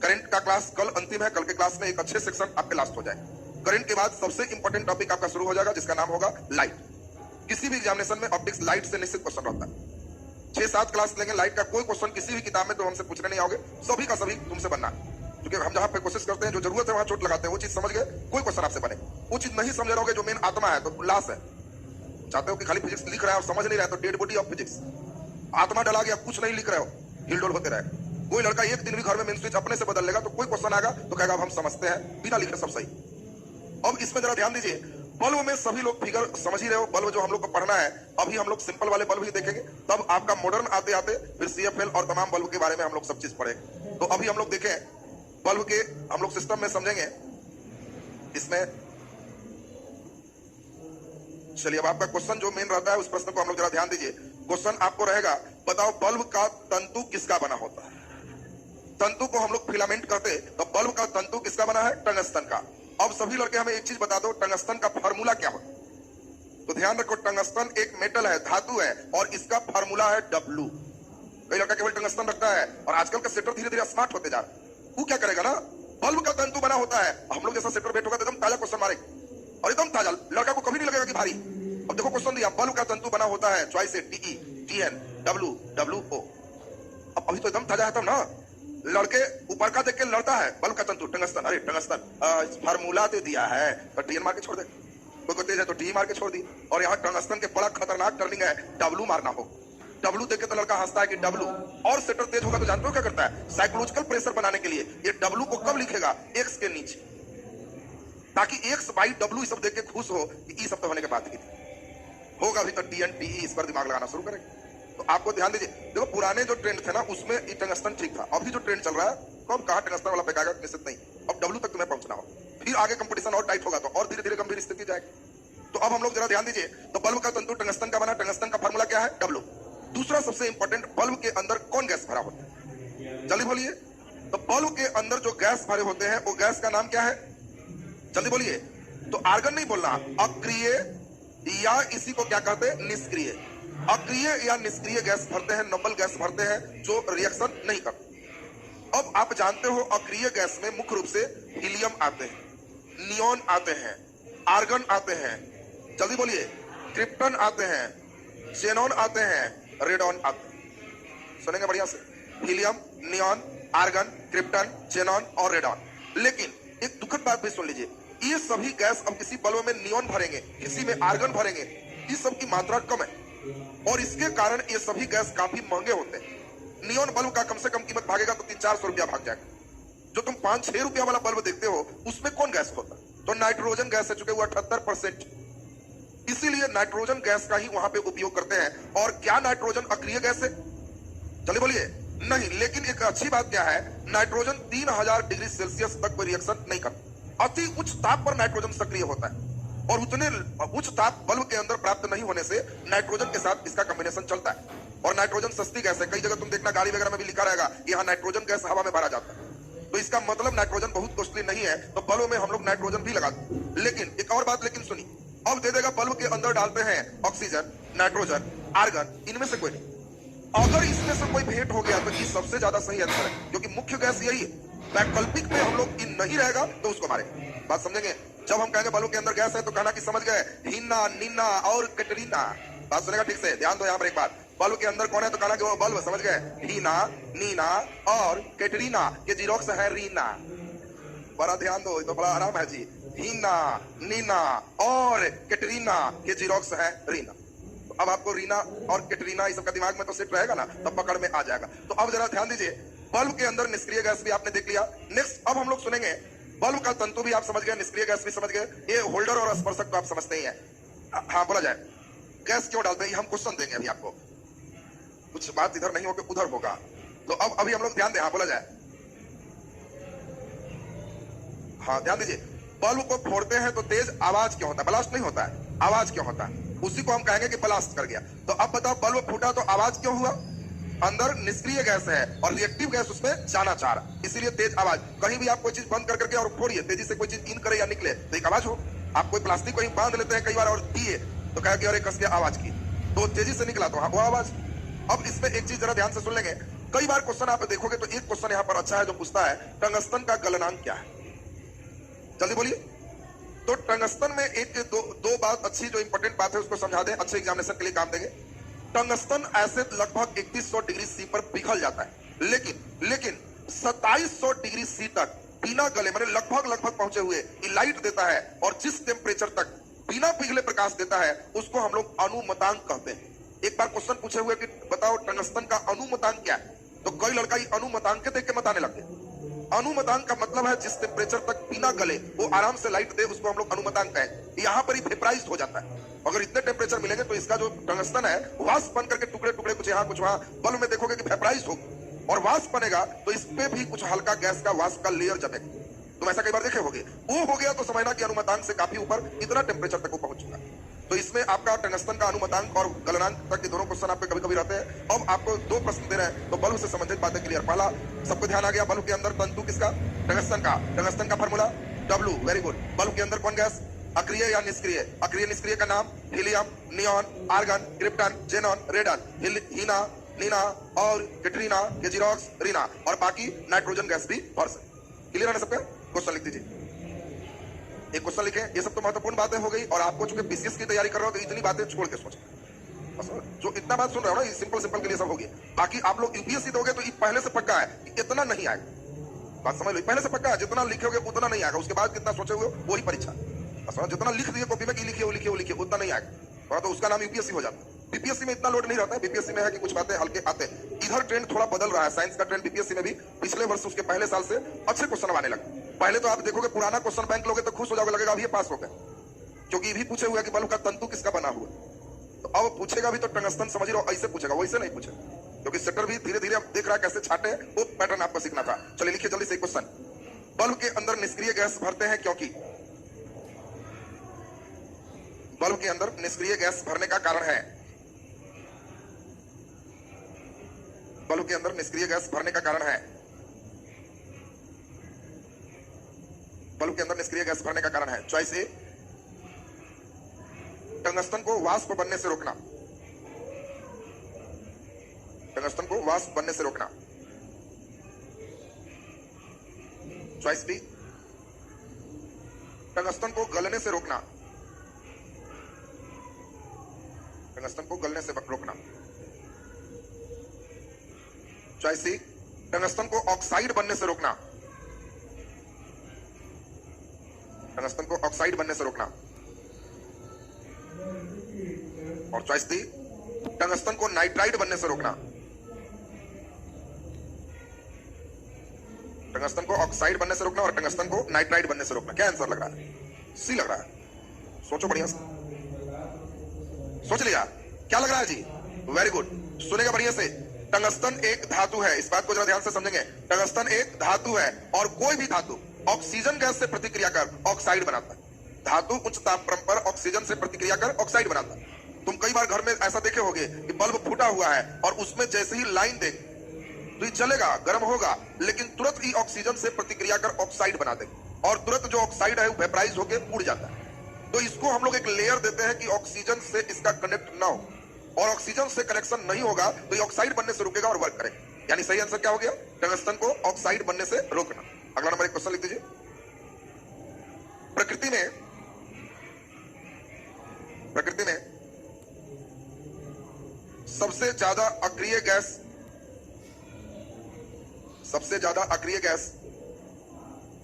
करंट का क्लास कल अंतिम है, कल के क्लास में एक अच्छे सेक्शन आपके लास्ट हो जाए। करंट के बाद सबसे इंपॉर्टेंट टॉपिक आपका शुरू हो जाएगा जिसका नाम होगा लाइट। किसी भी एग्जामिनेशन में ऑप्टिक्स लाइट से निश्चित क्वेश्चन रहता है। 6-7 क्लास लेंगे, लाइट का कोई क्वेश्चन किसी भी किताब में तो हमसे पूछने नहीं आओगे, सभी का सभी तुमसे बनना है। क्योंकि हम जहां पे कोशिश करते हैं, जो जरूरत है वहां चोट लगाते हैं, वो चीज समझ गए, कोई क्वेश्चन आपसे बने। वो चीज नहीं समझ रहोगे, जो मेन आत्मा है, तो लाश है। चाहते हो कि खाली फिजिक्स लिख रहा है और समझ नहीं रहा है, तो डेड बॉडी ऑफ फिजिक्स, आत्मा डला गया, कुछ नहीं लिख रहे हो, हिलडोल होते रहे। कोई लड़का एक दिन भी घर में मेन स्विच अपने से बदल लेगा, तो कोई क्वेश्चन आएगा तो कहेगा अब हम समझते हैं, बिना लिखे सब सही। अब इसमें जरा ध्यान दीजिए, बल्ब में सभी लोग फिगर समझ ही रहे हो, बल्ब जो हम लोग को पढ़ना है, अभी हम लोग सिंपल वाले बल्ब ही देखेंगे, तब आपका मॉडर्न आते आते फिर सीएफएल और तमाम बल्ब के बारे में हम लोग सब चीज पढ़ेंगे। तो अभी हम लोग देखें बल्ब के हम लोग सिस्टम में समझेंगे। इसमें चलिए, अब आपका क्वेश्चन जो मेन रहता है उस प्रश्न को हम लोग जरा ध्यान दीजिए। क्वेश्चन आपको रहेगा, बताओ बल्ब का तंतु किसका बना होता है? तंतु को हम लोग फिलामेंट कहते हैं, तो बल्ब का तंतु किसका बना है? टंगस्टन का। अब सभी लड़के हमें एक चीज बता दो, टंगस्टन का फार्मूला क्या होता है? तो ध्यान रखो, टंगस्टन एक मेटल है, धातु है, और इसका फार्मूला है W। कई लड़का केवल टंगस्टन रखता है, और आजकल का सेटर धीरे धीरे स्मार्ट होते जा रहा है। वो क्या करेगा ना, बल्ब का तंतु बना होता है। हम लोग जैसा सेटर बैठ होगा तो एकदम ताजा क्वेश्चन मारेंगे, और एकदम ताजा, लड़का को कभी नहीं लगेगा कि भारी। अब देखो क्वेश्चन दिया, बल्ब का तंतु बना होता है, चॉइस है TE, TN, W, WO। अब अभी तो एकदम ताजा है, तब ना लड़के ऊपर का देख के लड़ता है, बल्ब का तंतु टंगस्टन, अरे टंगस्टन फार्मूला तो दिया है, तो TN मार के छोड़ दे। कोई तेज है तो टी मार के छोड़ दी। और यहाँ टंगस्टन के बड़ा खतरनाक टर्निंग है, W मारना हो। W देख के तो लड़का हंसता है कि W, और सेटर तेज होगा तो जानते हो क्या करता है? साइकोलॉजिकल प्रेशर बनाने के लिए ये W को कब लिखेगा? X के नीचे, ताकि X बाई W सब देख के खुश हो कि ई सब तो होने के बाद की होगा, अभी तो TN TE इस पर दिमाग लगाना शुरू करेंगे। तो आपको ध्यान दीजिए, देखो पुराने जो ट्रेंड थे ना उसमें टंगस्टन ठीक था, अभी जो ट्रेंड चल रहा है कब कहाँ टंगस्टन वाला फेंकाएगा निश्चित नहीं। अब W तक तुम्हें पहुंचना हो, फिर आगे कंपटीशन और टाइट होगा तो और धीरे धीरे गंभीर स्थिति जाएगी। तो अब हम लोग जरा ध्यान दीजिए, तो बल्ब का तंतु टंगस्टन का बना, टंगस्टन का फार्मूला क्या है? W। दूसरा सबसे इंपॉर्टेंट, बल्ब के अंदर कौन गैस भरा होता है? जल्दी बोलिए। तो बल्ब के अंदर जो गैस भरे होते हैं वो गैस का नाम क्या है? जल्दी बोलिए। तो आर्गन नहीं बोलना, अक्रिय, या इसी को क्या कहते हैं? निष्क्रिय। अक्रिय या निष्क्रिय गैस भरते हैं, नोबल गैस भरते हैं जो रिएक्शन नहीं करते। अब आप जानते हो अक्रिय गैस में मुख्य रूप से हीलियम आते हैं, नियोन आते हैं, आर्गन आते हैं, जल्दी बोलिए, क्रिप्टन आते हैं, जेनॉन आते हैं, रेडॉन आते हैं। सुनेंगे बढ़िया से, helium, neon, argon, krypton, xenon और रेडॉन। लेकिन एक दुखद बात भी सुन लीजिए, ये सभी गैस अब किसी बल्ब में नियोन भरेंगे, किसी में आर्गन भरेंगे, इस सब की मात्रा कम है, और इसके कारण ये सभी गैस काफी महंगे होते हैं। नियोन बल्ब का कम से कम कीमत भागेगा तो 300-400 रुपया भाग जाएगा। जो तुम 5-6 रुपया वाला बल्ब देखते हो उसमें कौन गैस होता है? तो नाइट्रोजन गैस है, चुके हुआ 78%। इसीलिए नाइट्रोजन गैस का ही वहां पे उपयोग करते हैं। और क्या नाइट्रोजन अक्रिय गैस है? चलिए बोलिए, नहीं। लेकिन एक अच्छी बात क्या है, नाइट्रोजन 3000 डिग्री सेल्सियस तक कोई रिएक्शन नहीं करता। अति उच्च ताप पर नाइट्रोजन सक्रिय होता है, और उतने उच्च ताप बल्ब के अंदर प्राप्त नहीं होने से नाइट्रोजन के साथ इसका कॉम्बिनेशन चलता है। और नाइट्रोजन सस्ती गैस है, कई जगह तुम देखना गाड़ी वगैरह में भी लिखा रहेगा कि यहाँ नाइट्रोजन गैस हवा में भरा जाता है। तो इसका मतलब नाइट्रोजन बहुत कॉस्टली नहीं है, तो बल्ब में हम लोग नाइट्रोजन भी लगाते हैं। लेकिन एक और बात, लेकिन सुनी, अब दे देगा बल्ब के अंदर डालते हैं ऑक्सीजन, नाइट्रोजन, आर्गन, इनमें से कोई नहीं। अगर इसमें से कोई भेंट हो गया तो ये सबसे ज्यादा सही आंसर है, क्योंकि मुख्य गैस यही है। वैकल्पिक में हम लोग इन नहीं रहेगा तो उसको मारेंगे। बात समझेंगे? जब हम कहेंगे बल्ब के अंदर गैस है तो कहना कि समझ गए, हीना, नीना और कैटरीना। बात सुनेगा ठीक से, ध्यान दो यहाँ पर एक बात, बल्ब के अंदर कौन है तो कहना कि वो बल्ब, समझ गए, हीना, नीना और कैटरीना के जीरोक्स है रीना। बड़ा ध्यान दो, तो बड़ा आराम है जी। हीना, नीना और कैटरीना के जीरोक्स है रीना। तो अब आपको रीना और कैटरीना इस सबका दिमाग में तो सेट रहेगा ना, तब पकड़ में आ जाएगा। तो अब जरा ध्यान दीजिए, बल्ब के अंदर निष्क्रिय गैस भी आपने देख लिया। नेक्स्ट अब हम लोग सुनेंगे, बल्ब का तंतु भी आप समझ गए, निष्क्रिय गैस भी समझ गए, ये होल्डर और स्पर्शक तो आप समझते ही हैं। हाँ बोला जाए, गैस क्यों डालते हैं हम क्वेश्चन देंगे अभी आपको, कुछ बात इधर नहीं होकर उधर होगा। तो अब अभी हम लोग ध्यान दें, हाँ बोला जाए, हाँ ध्यान दीजिए, बल्ब को फोड़ते हैं तो तेज आवाज क्यों होता है? ब्लास्ट नहीं होता है, आवाज क्यों होता है? उसी को हम कहेंगे कि ब्लास्ट कर गया। तो अब बताओ, बल्ब फूटा तो आवाज क्यों हुआ? अंदर निष्क्रिय गैस है और रिएक्टिव गैस उसमें जाना चाह रहा, इसीलिए तेज आवाज। कहीं भी आप कोई चीज बंद कर करके और फोड़िए, तेजी से कोई चीज इन करे या निकले तो एक आवाज हो। आप कोई प्लास्टिक को ही बांध लेते हैं कई बार और दिए तो कहे कि अरे कस के आवाज की, तो तेजी से निकला तो वो आवाज। अब इसमें एक चीज जरा ध्यान से सुन लेंगे, कई बार क्वेश्चन आप देखोगे तो एक क्वेश्चन यहाँ पर अच्छा है जो पूछता है, टंगस्टन का गलनांक क्या है? जल्दी बोलिए। तो टंगस्टन में दो बात अच्छी जो इंपॉर्टेंट बात है उसको समझा दें, अच्छे एग्जामिनेशन के लिए काम देंगे। टंगस्टन ऐसे लगभग 3100 डिग्री सी पर पिघल जाता है, लेकिन 2700 डिग्री सी तक बिना गले मैंने लगभग पहुंचे हुए लाइट देता है, और जिस टेम्परेचर तक बिना पिघले प्रकाश देता है उसको हम लोग अनुमतांक कहते हैं। एक बार क्वेश्चन पूछे हुए कि बताओ टंगस्टन का अनुमतांक क्या है, तो कई लड़का अनुमतांक के देख के बताने लगे। अनुमतांक का मतलब है जिस टेम्परेचर तक बिना गले वो आराम से लाइट दे उसको हम लोग अनुमतांक कहें। यहाँ पर ही वेपराइज्ड हो जाता है। अगर इतने टेम्परेचर मिलेंगे तो इसका जो टंगस्टन है वाष्प बन करके टुकड़े टुकड़े कुछ यहाँ कुछ वहां बल्ब में देखोगे कि वेपराइज्ड होगा, और वाष्प बनेगा तो इस पे भी कुछ हल्का गैस का वाष्प का लेयर जमेगा। तुम ऐसा कई बार देखे होगे, वो हो गया तो समझना कि अनुमतांक से काफी ऊपर इतना टेम्परेचर तक वो पहुंच चुका। तो इसमें आपका टंगस्टन का अनुमतांक और गलनांक तक के दोनों क्वेश्चन आपके कभी कभी रहते हैं। अब आपको दो प्रश्न दे रहे हैं तो बल्ब से संबंधित बातें क्लियर। पहला, सबको ध्यान आ गया, बल्ब के अंदर तंतु किसका? टंगस्टन का formula W, very good. Bulb के अंदर कौन गैस? अक्रिय या निष्क्रिय? अक्रिय निष्क्रिय का नाम helium, neon, argon, krypton, xenon, radon, Heena, Neena और कैटरीना, जेरोक्स, रीना, और बाकी नाइट्रोजन गैस भी भर सकते। क्लियर है ना सबका? क्वेश्चन लिख दीजिए, एक क्वेश्चन लिखे। ये सब तो महत्वपूर्ण बातें हो गई, और आपको चूंकि पीसीएस की तैयारी कर रहे हो तो इतनी बातें छोड़ के सोचो। जो इतना बात सुन रहे हो ना, सिंपल के लिए सब हो गया। बाकी आप लोग यूपीएससी दोगे तो ये पहले से पक्का है कि इतना नहीं आएगा। बात समझ लो, पहले से पक्का है जितना लिखोगे उतना नहीं आएगा। उसके बाद कितना सोचे हुए वही परीक्षा। जितना लिख दिए कॉपी में कि लिखिए उतना नहीं आएगा, तो उसका नाम यूपीएससी हो जाता है। बीपीएससी में इतना लोड नहीं रहता है। बीपीएससी में है कि कुछ बातें हल्के आते हैं। इधर ट्रेंड थोड़ा बदल रहा है, साइंस का ट्रेंड बीपीएससी में भी पिछले वर्ष उसके पहले साल से अच्छे क्वेश्चन आने लगे। पहले तो आप देखोगे पुराना क्वेश्चन बैंक लोगे तो खुश हो जाओगे, लगेगा अभी पास हो गए, क्योंकि भी पूछे हुआ कि बल्ब का तंतु किसका बना हुआ। तो अब पूछेगा भी तो टंगस्टन समझ लो ऐसे पूछेगा, वैसे नहीं पूछेगा, क्योंकि सेटर भी धीरे धीरे देख रहा है कैसे छाटे, वो पैटर्न आपको सीखना था। चलिए लिखिए जल्दी से क्वेश्चन। बल्ब के अंदर निष्क्रिय गैस भरते हैं क्योंकि? बल्ब के अंदर निष्क्रिय गैस भरने का कारण है, बल्ब के अंदर निष्क्रिय गैस भरने का कारण है, बल्ब के अंदर निष्क्रिय गैस भरने का कारण है। चॉइस ए, टंगस्टन को वाष्प बनने से रोकना, टंगस्टन को वाष्प बनने से रोकना। चॉइस बी, टंगस्टन को गलने से रोकना, टंगस्टन को गलने से रोकना। चॉइस सी, टंगस्टन को ऑक्साइड बनने से रोकना, टंगस्टन को ऑक्साइड बनने से रोकना। और चॉइस डी, टंगस्टन को नाइट्राइड बनने से रोकना, टंगस्टन को ऑक्साइड बनने से रोकना और टंगस्टन को नाइट्राइड बनने से रोकना। क्या आंसर लग रहा है? सी लग रहा है। सोचो बढ़िया से, सोच लिया क्या लग रहा है जी? वेरी गुड, सुनेगा बढ़िया से। टंगस्टन एक धातु है, इस बात को जरा ध्यान से समझेंगे। टंगस्टन एक धातु है, और कोई भी धातु ऑक्सीजन गैस से प्रतिक्रिया कर ऑक्साइड बनाता है। धातु उच्च तापक्रम पर ऑक्सीजन से प्रतिक्रिया कर ऑक्साइड बनाता है। तुम कई बार घर में ऐसा देखे होगे कि बल्ब फूटा हुआ है और उसमें जैसे ही लाइन दे तो ये जलेगा, गर्म होगा, लेकिन तुरंत ही ऑक्सीजन से प्रतिक्रिया कर ऑक्साइड बना देगा, और तुरंत जो ऑक्साइड है वो वेपराइज होकर उड़ जाता है। तो इसको हम लोग एक लेयर देते हैं कि ऑक्सीजन से इसका कनेक्ट ना हो, और ऑक्सीजन से कनेक्शन नहीं होगा तो ये ऑक्साइड बनने से रुकेगा और वर्क करेगा। यानी सही आंसर क्या हो गया? टंगस्टन को ऑक्साइड बनने से रोकना। अगला नंबर एक क्वेश्चन लिख दीजिए। प्रकृति में सबसे ज्यादा अक्रिय गैस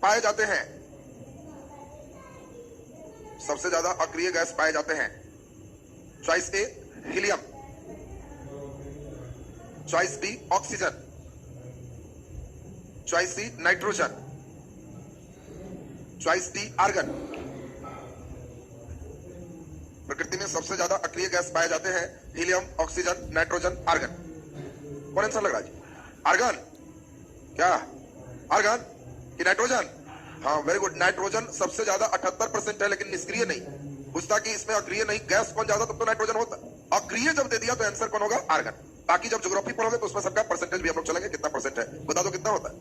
पाए जाते हैं, सबसे ज्यादा अक्रिय गैस पाए जाते हैं। Choice A, helium. Choice B, oxygen. Choice C, nitrogen. Choice D, argon. प्रकृति में सबसे ज्यादा अक्रिय गैस पाए जाते हैं हीलियम, ऑक्सीजन, नाइट्रोजन, आर्गन। कौन आंसर लग रहा है? आर्गन? क्या आर्गन कि नाइट्रोजन? हाँ वेरी गुड, नाइट्रोजन सबसे ज्यादा 78% है, लेकिन निष्क्रिय नहीं। पूछता कि इसमें अक्रिय नहीं, गैस कौन ज्यादा, तब तो नाइट्रोजन होता। अक्रिय जब दे दिया तो आंसर कौन होगा? आर्गन। बाकी जब ज्योग्राफी पढ़ोगे तो उसमें सबका परसेंटेज भी हम लोग चलेंगे, कितना परसेंट है बता दो, कितना होता है?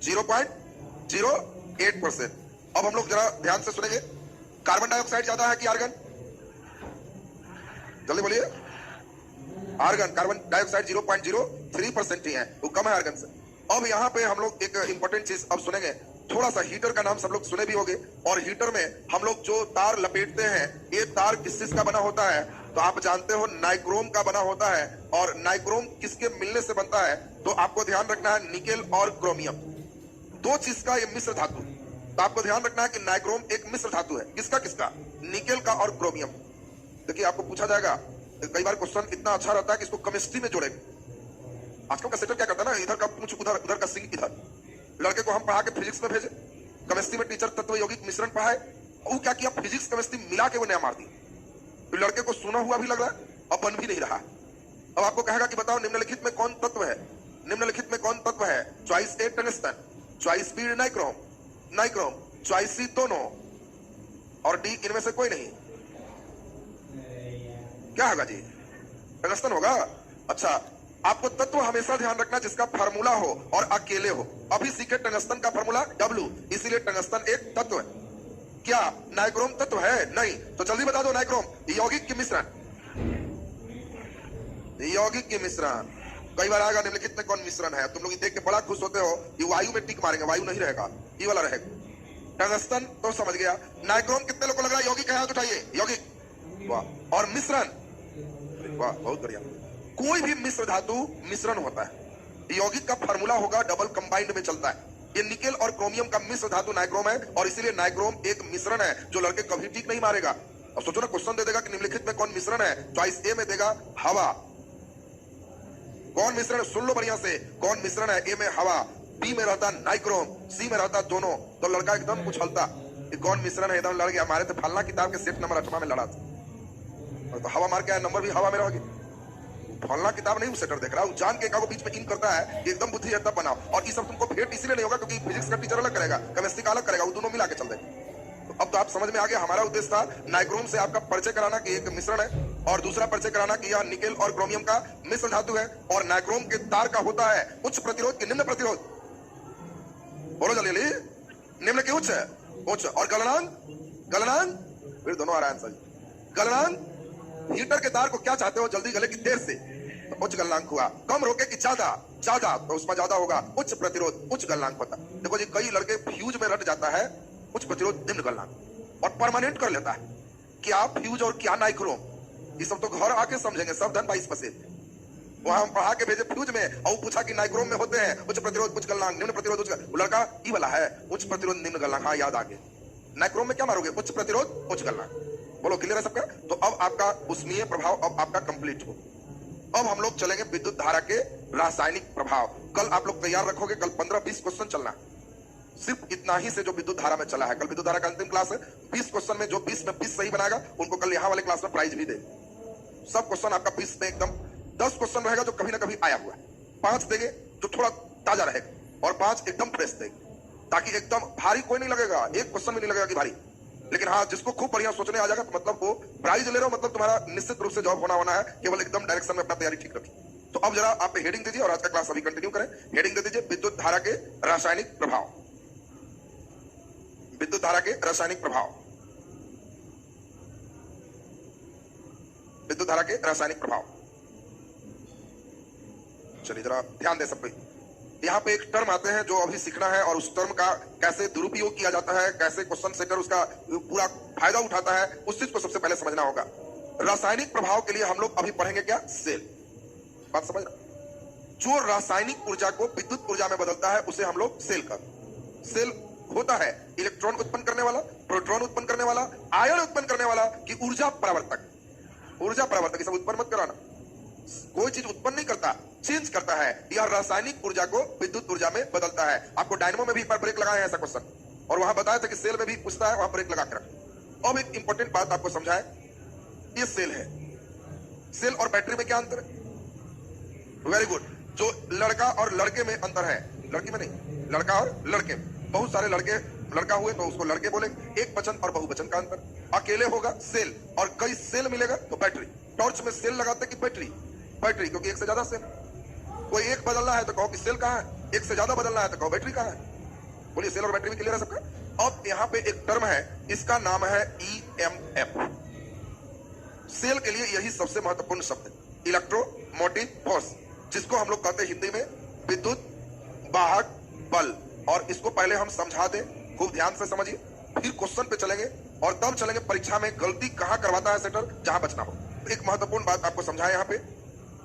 0.08%। अब हम लोग जरा ध्यान से सुनेंगे, कार्बन डाइऑक्साइड ज्यादा है कि आर्गन? जल्दी बोलिए। आर्गन, कार्बन डाइऑक्साइड 0.03% ही है, वो कम है आर्गन से। अब यहाँ पे हम लोग एक इंपॉर्टेंट चीज अब सुनेंगे। थोड़ा सा हीटर का नाम सब लोग सुने भी होंगे, और हीटर में हम लोग जो तार लपेटते हैं, ये तार किस चीज का बना होता है? तो आप जानते हो नाइक्रोम का बना होता है। और नाइक्रोम किसके मिलने से बनता है? तो आपको ध्यान रखना है निकेल और क्रोमियम, दो चीज का ये मिश्र धातु। तो आपको ध्यान रखना है कि नाइक्रोम एक मिश्र धातु है। किसका किसका? निकेल का और क्रोमियम। देखिए आपको पूछा जाएगा, कई बार क्वेश्चन इतना अच्छा रहता है कि इसको केमिस्ट्री में जोड़े। आजकल का सेटर क्या करता है ना, इधर का पूछ उधर, उधर का सिंह इधर। लड़के को हम पढ़ा के फिजिक्स में भेजे, केमिस्ट्री में टीचर तत्व यौगिक मिश्रण पढ़ाए, वो क्या किया, फिजिक्स केमिस्ट्री मिला के वो नया मार दी। तो लड़के को सुना हुआ भी लग रहा है और बन भी नहीं रहा। अब आपको कहेगा कि बताओ निम्नलिखित में कौन तत्व है? निम्नलिखित में कौन तत्व है? Choice A tungsten, choice B nichrome, nichrome, choice C दोनों, और डी इनमें से कोई नहीं। क्या होगा जी? टंगस्टन होगा। अच्छा, आपको तत्व हमेशा ध्यान रखना जिसका फार्मूला हो और अकेले हो। अभी सीखे टंगस्टन का फार्मूला W, इसीलिए टंगस्टन एक तत्व है। क्या नाइक्रोम तत्व है? नहीं। तो जल्दी बता दो, नाइक्रोम यौगिक की मिश्रण, यौगिक की मिश्रण। कई बार आएगा निम्नलिखित में कौन मिश्रण है? तुम लोग देख के बड़ा खुश होते हो कि वायु में टिक मारेंगे, वायु नहीं रहेगा, ये वाला रहेगा। टंगस्टन तो समझ गया। नाइक्रोम कितने लोग को लग रहा है यौगिक है? हाथ उठाइए। यौगिक, वाह। और मिश्रण, वाह, बहुत बढ़िया। कोई भी मिश्र धातु मिश्रण होता है। यौगिक का फार्मूला होगा डबल कंबाइंड में चलता है। ये निकेल और क्रोमियम का मिश्र धातु नाइक्रोम है, और इसीलिए नाइक्रोम एक मिश्रण है जो लड़के कभी ठीक नहीं मारेगा। अब सोचो ना, क्वेश्चन दे देगा कि निम्नलिखित में कौन मिश्रण है? चॉइस ए में देगा हवा। कौन मिश्रण? सुन लो बढ़िया से, कौन मिश्रण है? ए में हवा, बी में रहता नाइक्रोम, सी में रहता दोनों। तो लड़का एकदम उछलता कि कौन मिश्रण है, एकदम लड़ गया। हमारे तो फलना किताब के सेट नंबर 8 में लड़ा था, तो हवा मार के आया, नंबर भी हवा में रह गया। फलना किताब नहीं, सेटर देख रहा है, जान के एकाको बीच में इन करता है कि एकदम बुद्धि तब बनाओ। और ये सब तुमको भेंट इसलिए नहीं होगा क्योंकि फिजिक्स का टीचर अलग करेगा, केमिस्ट्री का अलग करेगा, वो दोनों मिला के चल देगा। अब तो आप समझ में आ गया। हमारा उद्देश्य था नाइक्रोम से आपका परिचय कराना कि एक मिश्रण है, और दूसरा परिचय कराना कि यह निकेल और क्रोमियम का मिश्र धातु है। और नाइक्रोम के तार का होता है उच्च प्रतिरोध की निम्न प्रतिरोध। बोलो जल्दी, निम्न की उच्च है, उच्च। और गलनांक, गलनांक फिर दोनों आ रहा है आंसर। गलनांक, हीटर के तार को क्या चाहते हो? जल्दी गले की देर से, तो उच्च गलनांक हुआ। कम रोके कि ज्यादा, ज्यादा तो उसमें ज्यादा होगा, उच्च प्रतिरोध, उच्च गलनांक होता। देखो जी, कई लड़के फ्यूज में रट जाता है उच्च प्रतिरोध निम्न गलनांक, और परमानेंट कर लेता है। क्या फ्यूज और क्या नाइक्रोम, ये सब तो घर आके समझेंगे, सब धन 22%। वहां हम पढ़ा के भेजे फ्यूज में, और पूछा कि नाइक्रोम में होते हैं उच्च प्रतिरोध, उच्च गलनांक, निम्न प्रतिरोध, उच्च। लड़का ई वाला है, उच्च प्रतिरोध निम्न गलनांक। हाँ, याद आ गया। नाइक्रोम में क्या मारोगे? उच्च प्रतिरोध, उच्च गलनांक। बोलो, क्लियर है सबका? तो अब आपका उष्मीय प्रभाव अब आपका कंप्लीट हो। अब हम लोग चलेंगे विद्युत धारा के रासायनिक प्रभाव। कल आप लोग तैयार रखोगे, कल 15-20 क्वेश्चन चलना, सिर्फ इतना ही से जो विद्युत धारा में चला है। कल विद्युत धारा का अंतिम क्लास है। 20 क्वेश्चन में जो 20 में 20 सही बनाएगा उनको कल यहाँ वाले क्लास में प्राइज भी दे। सब क्वेश्चन आपका 20 में एकदम, 10 क्वेश्चन रहेगा जो कभी ना कभी आया हुआ है, 5 देंगे जो थोड़ा ताजा रहेगा, और 5 एकदम फ्रेश देंगे, ताकि एकदम भारी कोई नहीं लगेगा, एक क्वेश्चन भी नहीं लगेगा कि भारी। लेकिन हाँ, जिसको खूब बढ़िया सोचने आ जाएगा तो मतलब वो प्राइज ले रहे हो, मतलब तुम्हारा निश्चित रूप से जॉब होना है। केवल एकदम डायरेक्शन में अपना तैयारी ठीक रखिए। तो अब जरा आप हेडिंग दीजिए, और आज का क्लास अभी कंटिन्यू करें। हेडिंग दे दीजिए विद्युत धारा के रासायनिक प्रभाव। विद्युत धारा के रासायनिक प्रभाव, विद्युत धारा के रासायनिक प्रभाव। चलिए जरा ध्यान दे सब कोई। यहाँ पे एक टर्म आते हैं जो अभी सीखना है, और उस टर्म का कैसे दुरुपयोग किया जाता है, कैसे क्वेश्चन सेटर उसका पूरा फायदा उठाता है, उस चीज को सबसे पहले समझना होगा। रासायनिक प्रभाव के लिए हम लोग अभी पढ़ेंगे क्या? सेल। बात समझ रहे? जो रासायनिक ऊर्जा को विद्युत ऊर्जा में बदलता है उसे हम लोग सेल कर। सेल होता है इलेक्ट्रॉन उत्पन्न करने वाला, प्रोटॉन उत्पन्न करने वाला, आयन उत्पन्न करने वाला, कि ऊर्जा प्रवर्तक। ऊर्जा प्रवर्तक सब उत्पन्न मत कराना, कोई चीज उत्पन्न नहीं करता, चेंज करता है। यह रासायनिक ऊर्जा को विद्युत ऊर्जा में बदलता है। आपको डायनेमो में भी एक बार ब्रेक लगाया है ऐसा क्वेश्चन, और वहां बताया था कि सेल में भी पूछता है, वहां ब्रेक लगा कर रखो। अब एक इंपॉर्टेंट बात आपको समझाए, ये सेल है। सेल और बैटरी में क्या अंतर है? Very good. जो लड़का और लड़के में अंतर है, लड़की में नहीं, लड़का और लड़के में। बहुत सारे लड़के लड़का हुए तो उसको लड़के बोले। एक वचन और बहुवचन का अंतर, अकेले होगा सेल, और कई सेल मिलेगा तो बैटरी। टॉर्च में सेल लगाते कि बैटरी? बैटरी, क्योंकि एक से ज्यादा सेल। कोई एक बदलना है तो कहो कि सेल कहाँ है, एक से ज्यादा बदलना है तो कहो बैटरी कहाँ है। बोलिए, सेल और बैटरी में क्लियर है सबका? अब यहाँ पे एक टर्म है, इसका नाम है EMF। सेल के लिए यही सबसे महत्वपूर्ण शब्द है, इलेक्ट्रोमोटिव फोर्स, जिसको हम लोग कहते हैं हिंदी में विद्युत वाहक बल। और इसको पहले हम समझा दें, खूब ध्यान से समझिए, फिर क्वेश्चन पे चलेंगे और तब चलेंगे परीक्षा में गलती कहां करवाता है सेटर, जहां बचना हो। एक महत्वपूर्ण बात आपको समझाएं यहाँ पे,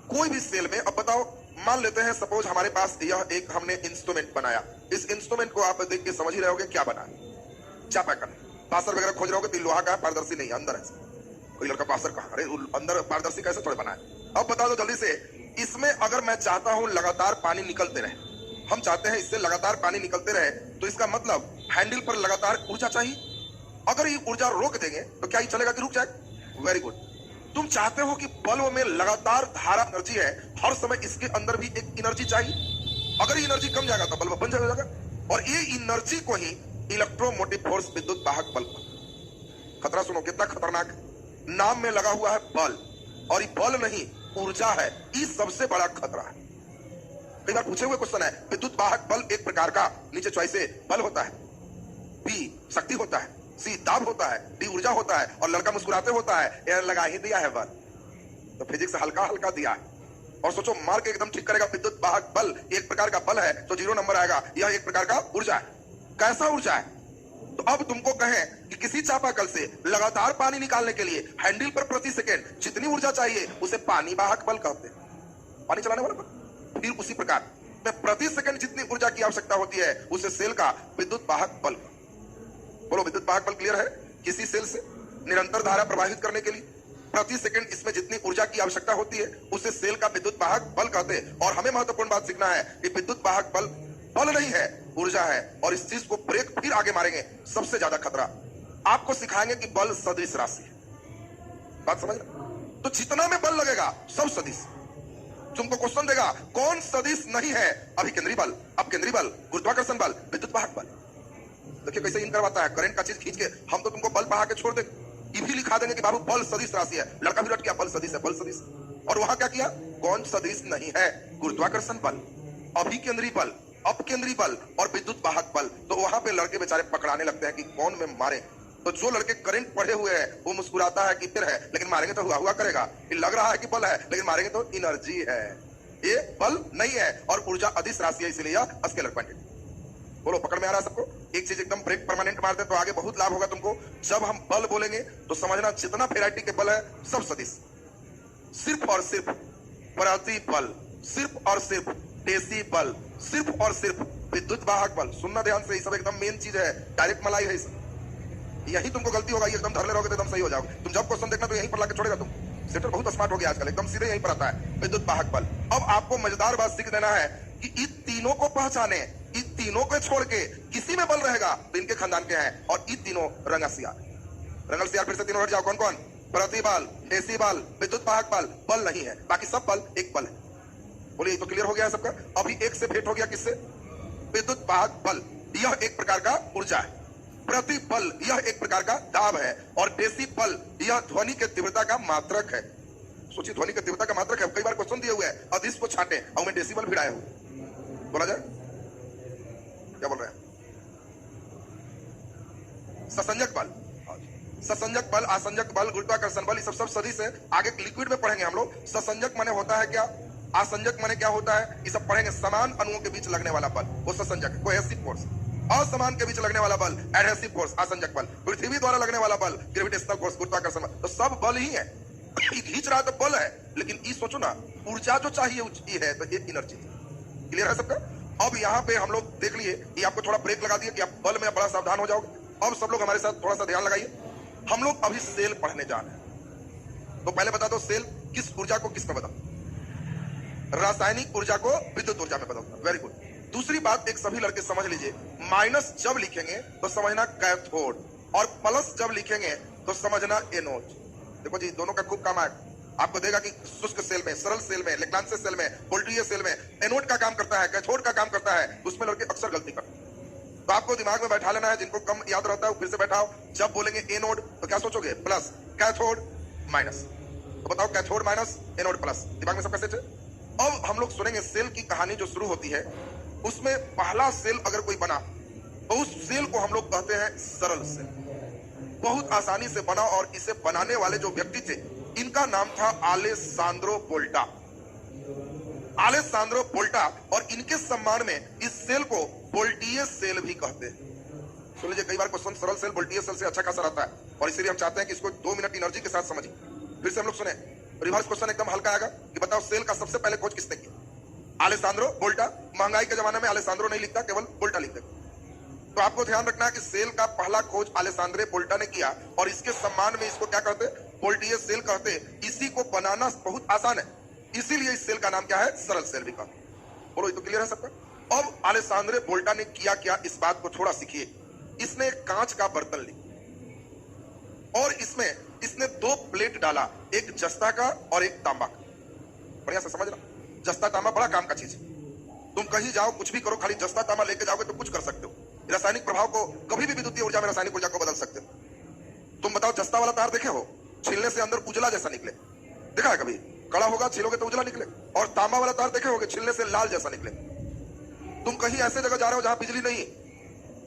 कोई भी सेल में, अब बताओ, मान लेते हैं सपोज हमारे पास यह एक हमने इंस्ट्रूमेंट बनाया, इस इंस्ट्रूमेंट को आप देख के समझ ही रहे होगे क्या बना है, चापाकल, पासर वगैरह खोज रहे होगे तो लोहा का पारदर्शी नहीं है, अंदर है। कोई लड़का पासर कहा, अरे अंदर पारदर्शी कैसे थोड़े बना है। अब बता दो जल्दी से, इसमें अगर मैं चाहता हूं लगातार पानी निकलते रहे, हम चाहते हैं इससे लगातार पानी निकलते रहे, तो इसका मतलब हैंडल पर लगातार ऊर्जा चाहिए। अगर ये ऊर्जा रोक देंगे तो क्या ये चलेगा कि रुक जाएगा? Very good. तुम चाहते हो कि बल्ब में लगातार धारा एनर्जी है, हर समय इसके अंदर भी एक एनर्जी चाहिए। अगर ये एनर्जी कम जाएगा तो बल्ब बंद हो जाएगा, और ये एनर्जी को ही इलेक्ट्रोमोटिव फोर्स, विद्युत वाहक बल। खतरा सुनो कितना खतरनाक है, नाम में लगा हुआ है बल, और ये बल नहीं ऊर्जा है, ये सबसे बड़ा खतरा है। कई बार पूछे हुए क्वेश्चन है, विद्युत वाहक बल एक प्रकार का, नीचे चॉइस है, बल होता है, बी शक्ति होता है, सी दाब होता है, डी ऊर्जा होता है, और लड़का मुस्कुराते होता है, एयर लगा ही दिया है बल। तो फिजिक्स हल्का हल्का दिया है, और सोचो मार के एकदम ठीक करेगा। विद्युत वाहक बल एक प्रकार का बल है तो 0 नंबर आएगा, यह एक प्रकार का ऊर्जा है। कैसा ऊर्जा है? तो अब तुमको कहें कि किसी चापाकल से लगातार पानी निकालने के लिए हैंडल पर प्रति सेकेंड जितनी ऊर्जा चाहिए उसे पानी वाहक बल कहते हैं, पानी चलाने वाला बल। फिर उसी प्रकार में प्रति सेकंड जितनी ऊर्जा की आवश्यकता होती है उसे सेल का विद्युत वाहक बल। बोलो, विद्युत वाहक बल क्लियर है? किसी सेल से निरंतर धारा प्रवाहित करने के लिए प्रति सेकंड इसमें जितनी ऊर्जा की आवश्यकता होती है उसे सेल का विद्युत वाहक बल कहते हैं। और हमें महत्वपूर्ण बात सीखना है कि विद्युत वाहक बल बल नहीं है, ऊर्जा है। और इस चीज को ब्रेक फिर आगे मारेंगे, सबसे ज्यादा खतरा आपको सिखाएंगे कि बल सदिश राशि है। बात समझ रहे? तो जितना में बल लगेगा सब सदिश। तुमको क्वेश्चन देगा कौन सदिश नहीं है, अभिकेंद्री बल, अपकेंद्री बल, गुरुत्वाकर्षण बल, विद्युत वाहक बल। देखिए कैसे इन करवाता है, करंट का चीज खींच के हम तो तुमको बल बहा के छोड़ दे, ये भी लिखा देंगे कि बाबू बल सदिश राशि है। लड़का भी रट गया, बल सदिश है, बल सदिश। और वहां क्या किया, कौन सदिश नहीं है, गुरुत्वाकर्षण बल, अभिकेंद्री बल, अपकेंद्री बल और विद्युत वाहक बल। तो वहां पे लड़के बेचारे पकड़ाने लगते हैं कि कौन में मारे। तो जो लड़के करंट पढ़े हुए हैं वो मुस्कुराता है कि फिर है, लेकिन मारेंगे तो हुआ हुआ करेगा। ये लग रहा है कि बल है लेकिन मारेंगे तो एनर्जी है, ये बल नहीं है। और ऊर्जा अदिश राशि है, इसलिए यह स्केलर क्वांटिटी। बोलो पकड़ में आ रहा है सबको? एक चीज एकदम ब्रेक परमानेंट मारते तो आगे बहुत लाभ होगा तुमको। जब हम बल बोलेंगे तो समझना जितना वैरायटी के बल है सब सदिश। सिर्फ और सिर्फ प्रतिबल, सिर्फ और सिर्फ डेसिबल, सिर्फ और सिर्फ विद्युत वाहक बल। सुनना ध्यान से, ये सब एकदम मेन चीज है, डायरेक्ट मलाई है। यही तुमको गलती होगा, ये एकदम धर ले रहोगे तो एकदम सही हो जाओगे। तुम जब क्वेश्चन देखना तो यहीं पर लाके छोड़ेगा तुम। सेटर बहुत स्मार्ट हो गया आजकल, एकदम सीधे यहीं पर आता है विद्युत वाहक बल। अब आपको मजेदार बात सीख देना है कि इन तीनों को पहचाने, इन तीनों को छोड़ के किसी में बल रहेगा तो इनके खानदान के हैं। और इन तीनों रंगसियार, रंगसियार फिर से तीनों हट जाओ, कौन कौन? प्रतिबल, डेसिबल, विद्युत वाहक बल। बल नहीं है, बाकी सब बल एक बल है। बोलिए तो क्लियर हो गया सबका? अभी एक से भेंट हो गया किससे? विद्युत वाहक बल, यह एक प्रकार का ऊर्जा है। प्रतिबल यह एक प्रकार का दाब है। और डेसिबल यह ध्वनि के तीव्रता का मात्रक है। सोचिए ध्वनि के तीव्रता का मात्रक है। कई बार क्वेश्चन दिए हुए हैं अदिश को छाटे और मैं डेसिबल भिड़ाए हूं, बोला जाए क्या बोल रहे हैं? ससंजक बल, ससंजक बल, आसंजक बल, गुरुत्वाकर्षण बल, ये सब सदिश है। आगे लिक्विड में पढ़ेंगे हम लोग। ससंजक माने होता है क्या, आसंजक माने क्या होता है, ये सब पढ़ेंगे। समान अणुओं के बीच लगने वाला बल वो ससंजक है, कोहेसिव फोर्स। असमान के बीच लगने वाला बल एडहेसिव फोर्स, आसंजक बल। पृथ्वी द्वारा लगने वाला बल ग्रेविटेशनल फोर्स, गुरुत्वाकर्षण बल। तो सब बल ही है। ये खींच रहा है तो बल है, लेकिन ये सोचो ना ऊर्जा जो चाहिए ये है, तो ये एनर्जी। क्लियर है सबका? अब यहाँ पे हम लोग देख लिए, ये आपको थोड़ा ब्रेक लगा दिया कि आप बल में बड़ा सावधान हो जाओगे। अब सब लोग हमारे साथ थोड़ा सा ध्यान लगाइए। हम लोग अभी सेल पढ़ने जा रहे हैं। तो पहले बता दो सेल किस ऊर्जा को किस में बदलता? रासायनिक ऊर्जा को विद्युत ऊर्जा में बदलता। Very good. दूसरी बात एक सभी लड़के समझ लीजिए, माइनस जब लिखेंगे तो समझना कैथोड, और प्लस जब लिखेंगे तो समझना एनोड। देखो जी, दोनों का खूब काम है। आपको देगा कि शुष्क सेल में, सरल सेल में, लेक्लांसियस सेल में, पोल्ट्री सेल में एनोड का काम करता है, कैथोड का काम करता है। उसमें लड़के अक्सर गलती करते हैं। तो आपको दिमाग में बैठा लेना है, जिनको कम याद रहता है फिर से बैठाओ। जब बोलेंगे एनोड तो क्या सोचोगे? Plus, cathode minus. तो बताओ कैथोड माइनस, एनोड प्लस। दिमाग में सब कैसे? अब हम लोग सुनेंगे सेल की कहानी जो शुरू होती है, उसमें पहला सेल अगर कोई बना तो उस सेल को हम लोग कहते हैं सरल सेल। बहुत आसानी से बना, और इसे बनाने वाले जो व्यक्ति थे इनका नाम था अलेसांद्रो वोल्टा। अलेसांद्रो वोल्टा, और इनके सम्मान में इस सेल को वोल्टियस सेल भी कहते हैं। सुन लीजिए, कई बार क्वेश्चन सरल सेल वोल्टियस सेल से अच्छा खासा रहता है, और इसीलिए हम चाहते हैं कि इसको 2 मिनट एनर्जी के साथ समझिए। फिर से हम लोग सुने, रिवर्स क्वेश्चन एकदम हल्का आएगा कि बताओ सेल का सबसे पहले खोज किसने किया? अलेसांद्रो वोल्टा। महंगाई के जमाने में अलेसांद्रो नहीं लिखता, केवल वोल्टा लिखते। तो आपको ध्यान रखना है कि सेल का पहला खोज अलेसांद्रे वोल्टा ने किया, और इसके सम्मान में इसको क्या कहते हैं? वोल्टियस सेल कहते हैं। इसी को बनाना बहुत आसान है, इसीलिए इस सेल का नाम क्या है? सरल सेल भी कहते हैं। बोलो, ये तो क्लियर है सबका? अब अलेसांद्रे वोल्टा ने किया क्या, इस बात को थोड़ा सीखिए। इसने एक कांच का बर्तन लिया और इसमें इसने 2 प्लेट डाला, एक जस्ता का और एक तांबा का। बढ़िया से समझना, जस्ता तांबा बड़ा काम का चीज है। तुम कहीं जाओ, कुछ भी करो, खाली जस्ता तांबा लेके जाओगे तो कुछ कर सकते हो। रासायनिक प्रभाव को कभी भी विद्युतीय ऊर्जा में रासायनिक ऊर्जा को बदल सकते हो। तुम बताओ, जस्ता वाला तार देखे हो? छीलने से अंदर उजला जैसा निकले, देखा है कभी? कड़ा होगा, छीलोगे तो उजला निकले। और तांबा वाला तार देखे होगे, छीलने से लाल जैसा निकले। तुम कहीं ऐसे जगह जा रहे हो जहां बिजली नहीं,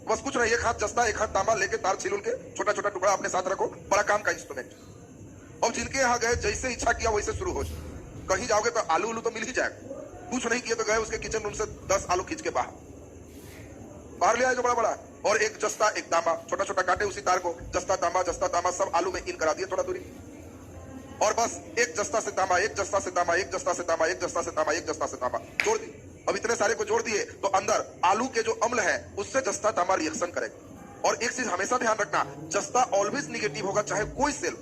बस कुछ नहीं, एक हाथ जस्ता एक हाथ तांबा लेके तार छील के छोटा छोटा टुकड़ा अपने साथ रखो, बड़ा काम का इंस्ट्रूमेंट। अब जिनके यहाँ गए, जैसे इच्छा किया वैसे शुरू हो। कहीं जाओगे तो आलू उलू तो मिल ही जाएगा, कुछ नहीं किए तो गए उसके किचन रूम से 10 आलू खींच के बाहर ले आए जो बड़ा बड़ा, और एक जस्ता एक तांबा, छोटा छोटा काटे उसी तार को, जस्ता तांबा सब आलू में इन करा दिए थोड़ा दूरी, और बस एक जस्ता से तांबा, एक जस्ता से तांबा, एक जस्ता से तांबा, एक जस्ता से तांबा, एक जस्ता से तांबा जोड़ दी। अब इतने सारे को जोड़ दिए तो अंदर आलू के जो अम्ल है उससे जस्ता तांबा रिएक्शन करेगा। और एक चीज हमेशा ध्यान रखना, जस्ता ऑलवेज निगेटिव होगा, चाहे कोई सेल,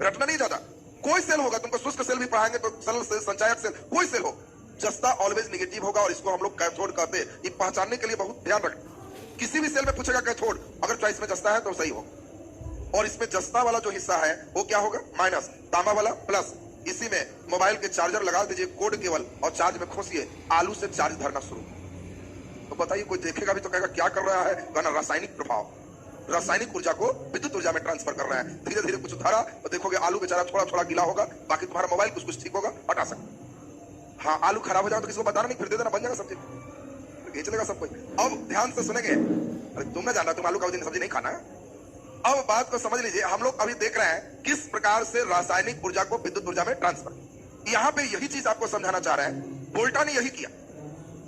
रटना नहीं ज्यादा, कोई सेल होगा, तुमको शुष्क सेल भी पढ़ाएंगे तो सरल सेल, संचायक सेल, कोई सेल हो, जस्ता ऑलवेज निगेटिव होगा। और इसको हम लोग कैथोड कहते हैं। ये पहचानने के लिए बहुत ध्यान रखें। किसी भी सेल में पूछेगा कैथोड, अगर चॉइस में जस्ता है तो सही हो, और इसमें जस्ता वाला जो हिस्सा है वो क्या होगा? माइनस, तांबा वाला प्लस। इसी में मोबाइल के चार्जर लगा दीजिए, कोड केवल, और चार्ज में खोसिए, आलू से चार्ज धरना शुरू। तो बताइए, कोई देखेगा भी तो कहेगा क्या कर रहा है? कहना रासायनिक प्रभाव, रासायनिक ऊर्जा को विद्युत ऊर्जा में ट्रांसफर कर रहा है। धीरे धीरे कुछ धरा तो देखोगे आलू बेचारा थोड़ा थोड़ा गीला होगा, बाकी तुम्हारा मोबाइल कुछ ठीक होगा, हटा सकते। हाँ, आलू खराब हो जाए तो किसी को बताना नहीं, फिर दे देना, बन जाएगा सब्जी, बेच लेगा सब कोई। अब ध्यान से सुनेंगे, अरे तुम ना जानना, तुम आलू का दिन सब्जी नहीं खाना है। अब बात को समझ लीजिए, हम लोग अभी देख रहे हैं किस प्रकार से रासायनिक ऊर्जा को विद्युत ऊर्जा में ट्रांसफर। यहाँ पे यही चीज आपको समझाना चाह रहे हैं, वोल्टा ने यही किया।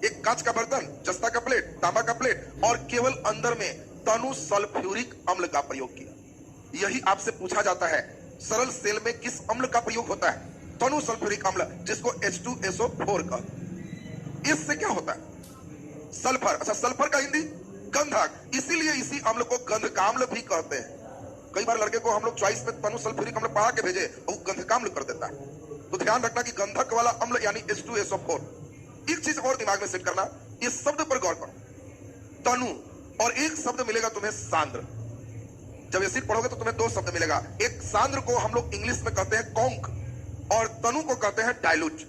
एक कांच का बर्तन, जस्ता का प्लेट, तांबा का प्लेट, और केवल अंदर में तनु सल्फ्यूरिक अम्ल का प्रयोग किया। यही आपसे पूछा जाता है, सरल सेल में किस अम्ल का प्रयोग होता है? तनु सल्फ्यूरिक अम्ल, जिसको H2SO4 का। इससे क्या होता है? सल्फर। अच्छा, सल्फर का हिंदी गंधक, इसीलिए इसी अम्ल को गंधकाम्ल भी कहते हैं। कई बार लड़के को हम लोग चॉइस में तनु सल्फ्यूरिक अम्ल पढ़ा के भेजे, वो गंधकाम्ल कर देता है। तो ध्यान रखना कि गंधक वाला अम्ल यानी H2SO4। एक चीज और दिमाग में सेट करना, इस शब्द पर गौर करो, तनु, और एक शब्द मिलेगा तुम्हें सांद्र। जब एसिड पढ़ोगे तो तुम्हें 2 शब्द मिलेगा। एक सांद्र को हम लोग इंग्लिश में कहते हैं कॉन्क, और तनु को कहते हैं डाइल्यूट।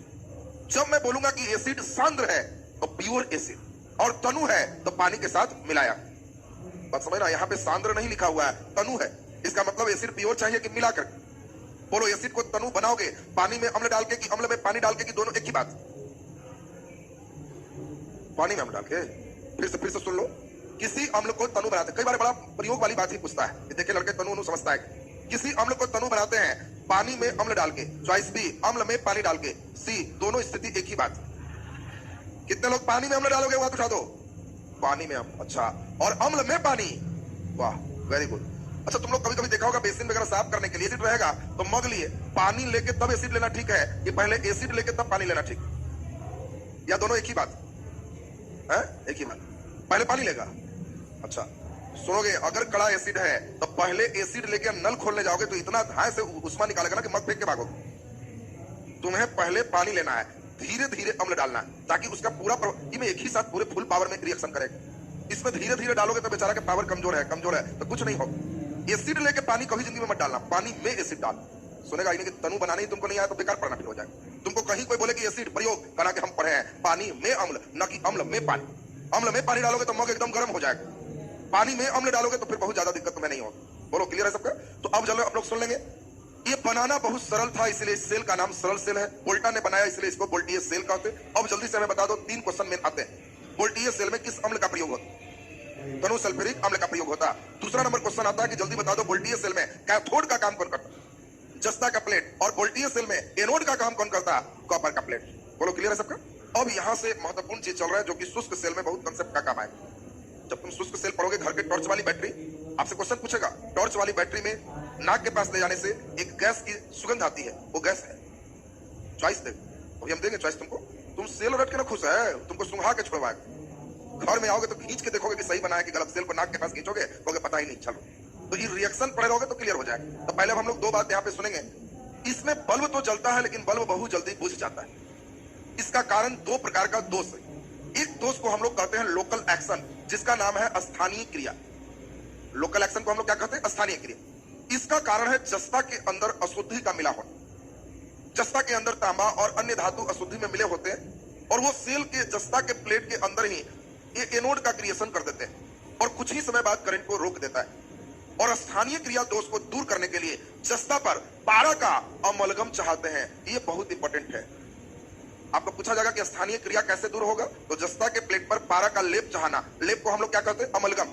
जब मैं बोलूंगा कि एसिड सांद्र है तो प्योर एसिड, और तनु है तो पानी के साथ मिलाया। बात समझना, यहाँ पे सांद्र नहीं लिखा हुआ है, तनु है। इसका मतलब एसिड प्योर चाहिए कि मिलाकर। बोलो, एसिड को तनु बनाओगे पानी में अम्ल डाल के कि अम्ल में पानी डाल के, कि दोनों एक ही बात? पानी में अम्ल डाल के। फिर से सुन लो, किसी अम्ल को तनु बनाते, कई बार बड़ा प्रयोग वाली बात ही पूछता है, देखे लड़के तनु समझता है। किसी अम्ल को तनु बनाते हैं पानी में अम्ल डाल के, चॉइस बी, अम्ल में पानी डाल के, सी, दोनों स्थिति एक ही बात। कितने लोग पानी में अम्ल डालोगे? वहां उठा दो, पानी में अम्ल। अच्छा, और अम्ल में पानी, वाह, वेरी गुड। अच्छा, तुम लोग कभी कभी देखा होगा बेसिन वगैरह साफ करने के लिए एसिड रहेगा तो मग लिए पानी लेके तब एसिड लेना ठीक है, कि पहले एसिड लेके तब पानी लेना ठीक, या दोनों एक ही बात है? एक ही बात, पहले पानी लेगा। अच्छा सुनोगे, अगर कड़ा एसिड है तो पहले एसिड लेके नल खोलने जाओगे तो इतना धाए से उस्मा निकालेगा ना कि मग फेंक के भागोगे। तुम्हें पहले पानी लेना है, धीरे धीरे अम्ल डालना है, ताकि उसका पूरा में एक ही साथ पूरे फुल पावर में रिएक्शन करेगा। इसमें धीरे धीरे डालोगे तो बेचारा के पावर कमजोर है तो कुछ नहीं हो। एसिड लेके पानी कभी जिंदगी में मत डालना, पानी में एसिड डाल। सुनेगा इन्हें कि तनु बनाने ही तुमको नहीं आया तो बेकार पढ़ना फिर हो जाएगा। तुमको कहीं कोई बोले कि एसिड प्रयोग करा के हम पढ़े हैं, पानी में अम्ल, न कि अम्ल में पानी। अम्ल में पानी डालोगे तो मग एकदम गर्म हो जाएगा, पानी में अम्ल डालोगे तो फिर बहुत ज्यादा दिक्कत तुम्हें नहीं होगी। बोलो, क्लियर है सबका? तो अब चलो आप लोग सुन लेंगे। ये बनाना बहुत सरल था, इसलिए इस सेल का नाम सरल सेल है। वोल्टा ने बनाया इसलिए इसको वोल्टियस सेल कहते हैं। अब जल्दी से हमें बता दो, 3 क्वेश्चन में आते हैं। वोल्टियस सेल में किस अम्ल का प्रयोग होता है? तनु सल्फ्यूरिक अम्ल का प्रयोग होता है। दूसरा नंबर क्वेश्चन आता है कि जल्दी बता दो, वोल्टियस सेल में कैथोड का काम कौन करता है? जस्ता का प्लेट। और वोल्टियस सेल में एनोड का काम कौन करता है? कॉपर का प्लेट। बोलो क्लियर है सबका? अब यहां से महत्वपूर्ण चीज चल रहा है जो कि शुष्क सेल में बहुत कंसेप्ट का काम आएगा। जब तुम शुष्क सेल पढ़ोगे, घर के टॉर्च वाली बैटरी, आपसे क्वेश्चन पूछेगा, टॉर्च वाली बैटरी में नाक के पास ले जाने से एक गैस की सुगंध आती है, वो गैस है। चॉइस दे, अभी हम देंगे चॉइस तुमको। तुम सेल रट के ना खुश है, तुमको सुंघा के छोड़वाएगा। घर में आओगे तो खींच के देखोगे कि सही बनाया कि गलत, सेल को नाक के पास खींचोगे, कहोगे पता ही नहीं। चलो, तो ये रिएक्शन पड़े रहोगे तो क्लियर हो जाएगा। तो पहले हम लोग दो बात यहाँ पे सुनेंगे। इसमें बल्ब तो जलता है लेकिन बल्ब बहुत जल्दी बुझ जाता है। इसका कारण दो प्रकार का दोष है। एक दोष को हम लोग कहते हैं लोकल एक्शन, जिसका नाम है स्थानीय क्रिया। लोकल एक्शन को हम लोग क्या कहते हैं? स्थानीय क्रिया। इसका कारण है जस्ता के अंदर अशुद्धि का मिला होना। जस्ता के अंदर तांबा और अन्य धातु अशुद्धि में मिले होते हैं और वो सेल के जस्ता के प्लेट के अंदर ही एक एनोड का क्रिएशन कर देते हैं और कुछ ही समय बाद करंट को रोक देता है। और स्थानीय क्रिया दोष को दूर करने के लिए जस्ता पर पारा का अमलगम चाहते हैं। ये बहुत इंपॉर्टेंट है। आपको पूछा जाएगा कि स्थानीय क्रिया कैसे दूर होगा, तो जस्ता के प्लेट पर पारा का लेप चाहना, लेप को हम लोग क्या कहते हैं? अमलगम।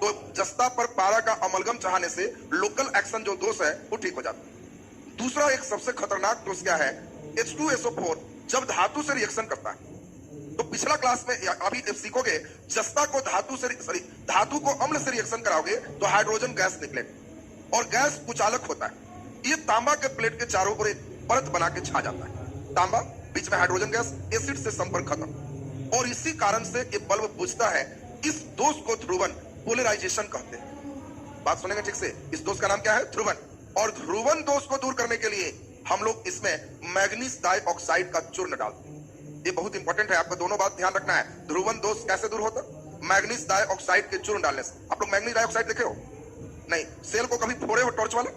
तो जस्ता पर पारा का अमलगम चाहने से लोकल एक्शन जो दोष है वो ठीक हो जाता है। दूसरा एक सबसे खतरनाक दोष क्या है? H2SO4 जब धातु से रिएक्शन करता है, तो पिछला क्लास में अभी सीखोगे, जस्ता को धातु को अम्ल से रिएक्शन कराओगे तो हाइड्रोजन गैस निकले और गैस कुचालक होता है। ये तांबा के प्लेट के चारों ओर एक परत बना के छा जाता है। तांबा, बीच में हाइड्रोजन गैस, एसिड से संपर्क खत्म, और इसी कारण से ये बल्ब बुझता है। इस दोष को ध्रुवन, पोलराइजेशन कहते हैं। बात सुनेंगे ठीक से। इस दोष का नाम क्या है? ध्रुवन। और ध्रुवन दोष को दूर करने के लिए हम लोग इसमें मैग्नीज डाइऑक्साइड का चूर्ण डालते हैं। ये बहुत इंपॉर्टेंट है, आपको दोनों बात ध्यान रखना है। ध्रुवन दोष कैसे दूर होता? मैग्नीज डाइऑक्साइड के चूर्ण डालने से। आप लोग मैग्नीज डाइऑक्साइड देखे हो? नहीं। सेल को कभी फोड़े हो टॉर्च वाला?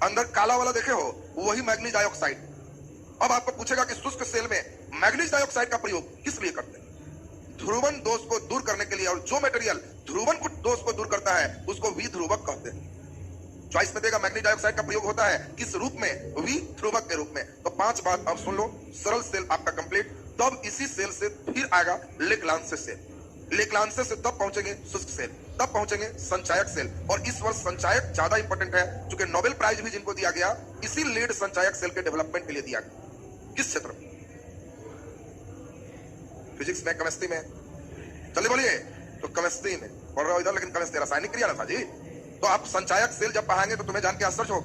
अंदर काला वाला देखे हो? वही मैग्नीज डाइऑक्साइड। अब आपको पूछेगा कि शुष्क सेल में मैग्नीज डाइऑक्साइड का प्रयोग किस लिए करते हैं? ध्रुवन दोष को दूर करने के लिए। और जो मटेरियल ध्रुवन को दोष को दूर करता है उसको विध्रुवक कहते हैं। चॉइस में देगा मैग्नीज डाइऑक्साइड का प्रयोग होता है किस रूप में? विध्रुवक के रूप में। तो 5 बात अब सुन लो। सरल सेल आपका कंप्लीट। तब इसी सेल से फिर आएगा लेक्लांसे सेल। लेक्लांसे से तब पहुंचेंगे शुष्क सेल, तब पहुंचेंगे संचायक सेल। और इस वर्ष संचायक ज्यादा इंपॉर्टेंट है क्योंकि नोबेल प्राइज भी जिनको दिया गया इसी लीड संचायक सेल के डेवलपमेंट के लिए दिया गया। किस क्षेत्र में? फिजिक्स में, केमिस्ट्री में? चलिए बोलिए। तो केमिस्ट्री में पढ़ रहे हो इधर, लेकिन केमिस्ट्री रासायनिक क्रिया ना था जी। तो आप संचायक सेल जब पढ़ाएंगे तो तुम्हें जान के आश्चर्य हो।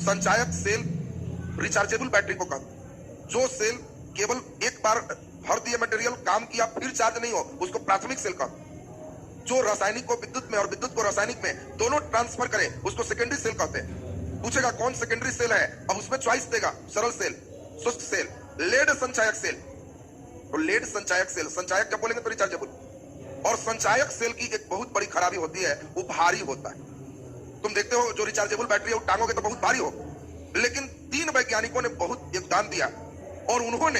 संचायक सेल रिचार्जेबल बैटरी को कहते। जो सेल केवल एक बार भर दिए मटेरियल, काम किया, फिर चार्ज नहीं हो, उसको प्राथमिक सेल कहते। जो रासायनिक को विद्युत में और विद्युत को रासायनिक में दोनों ट्रांसफर करे उसको सेकेंडरी सेल कहते हैं। पूछेगा कौन सेकेंडरी सेल है, अब उसमें चॉइस देगा, सरल सेल, शुष्क सेल, लेड संचायक सेल। तो लेड संचायक सेल, संचायक जब बोलेंगे तो रिचार्जेबल। और संचायक सेल की एक बहुत बड़ी खराबी होती है, वो भारी होता है। तुम देखते हो जो रिचार्जेबल बैटरी है वो टांगोगे तो बहुत भारी हो, लेकिन 3 वैज्ञानिकों ने बहुत योगदान दिया और उन्होंने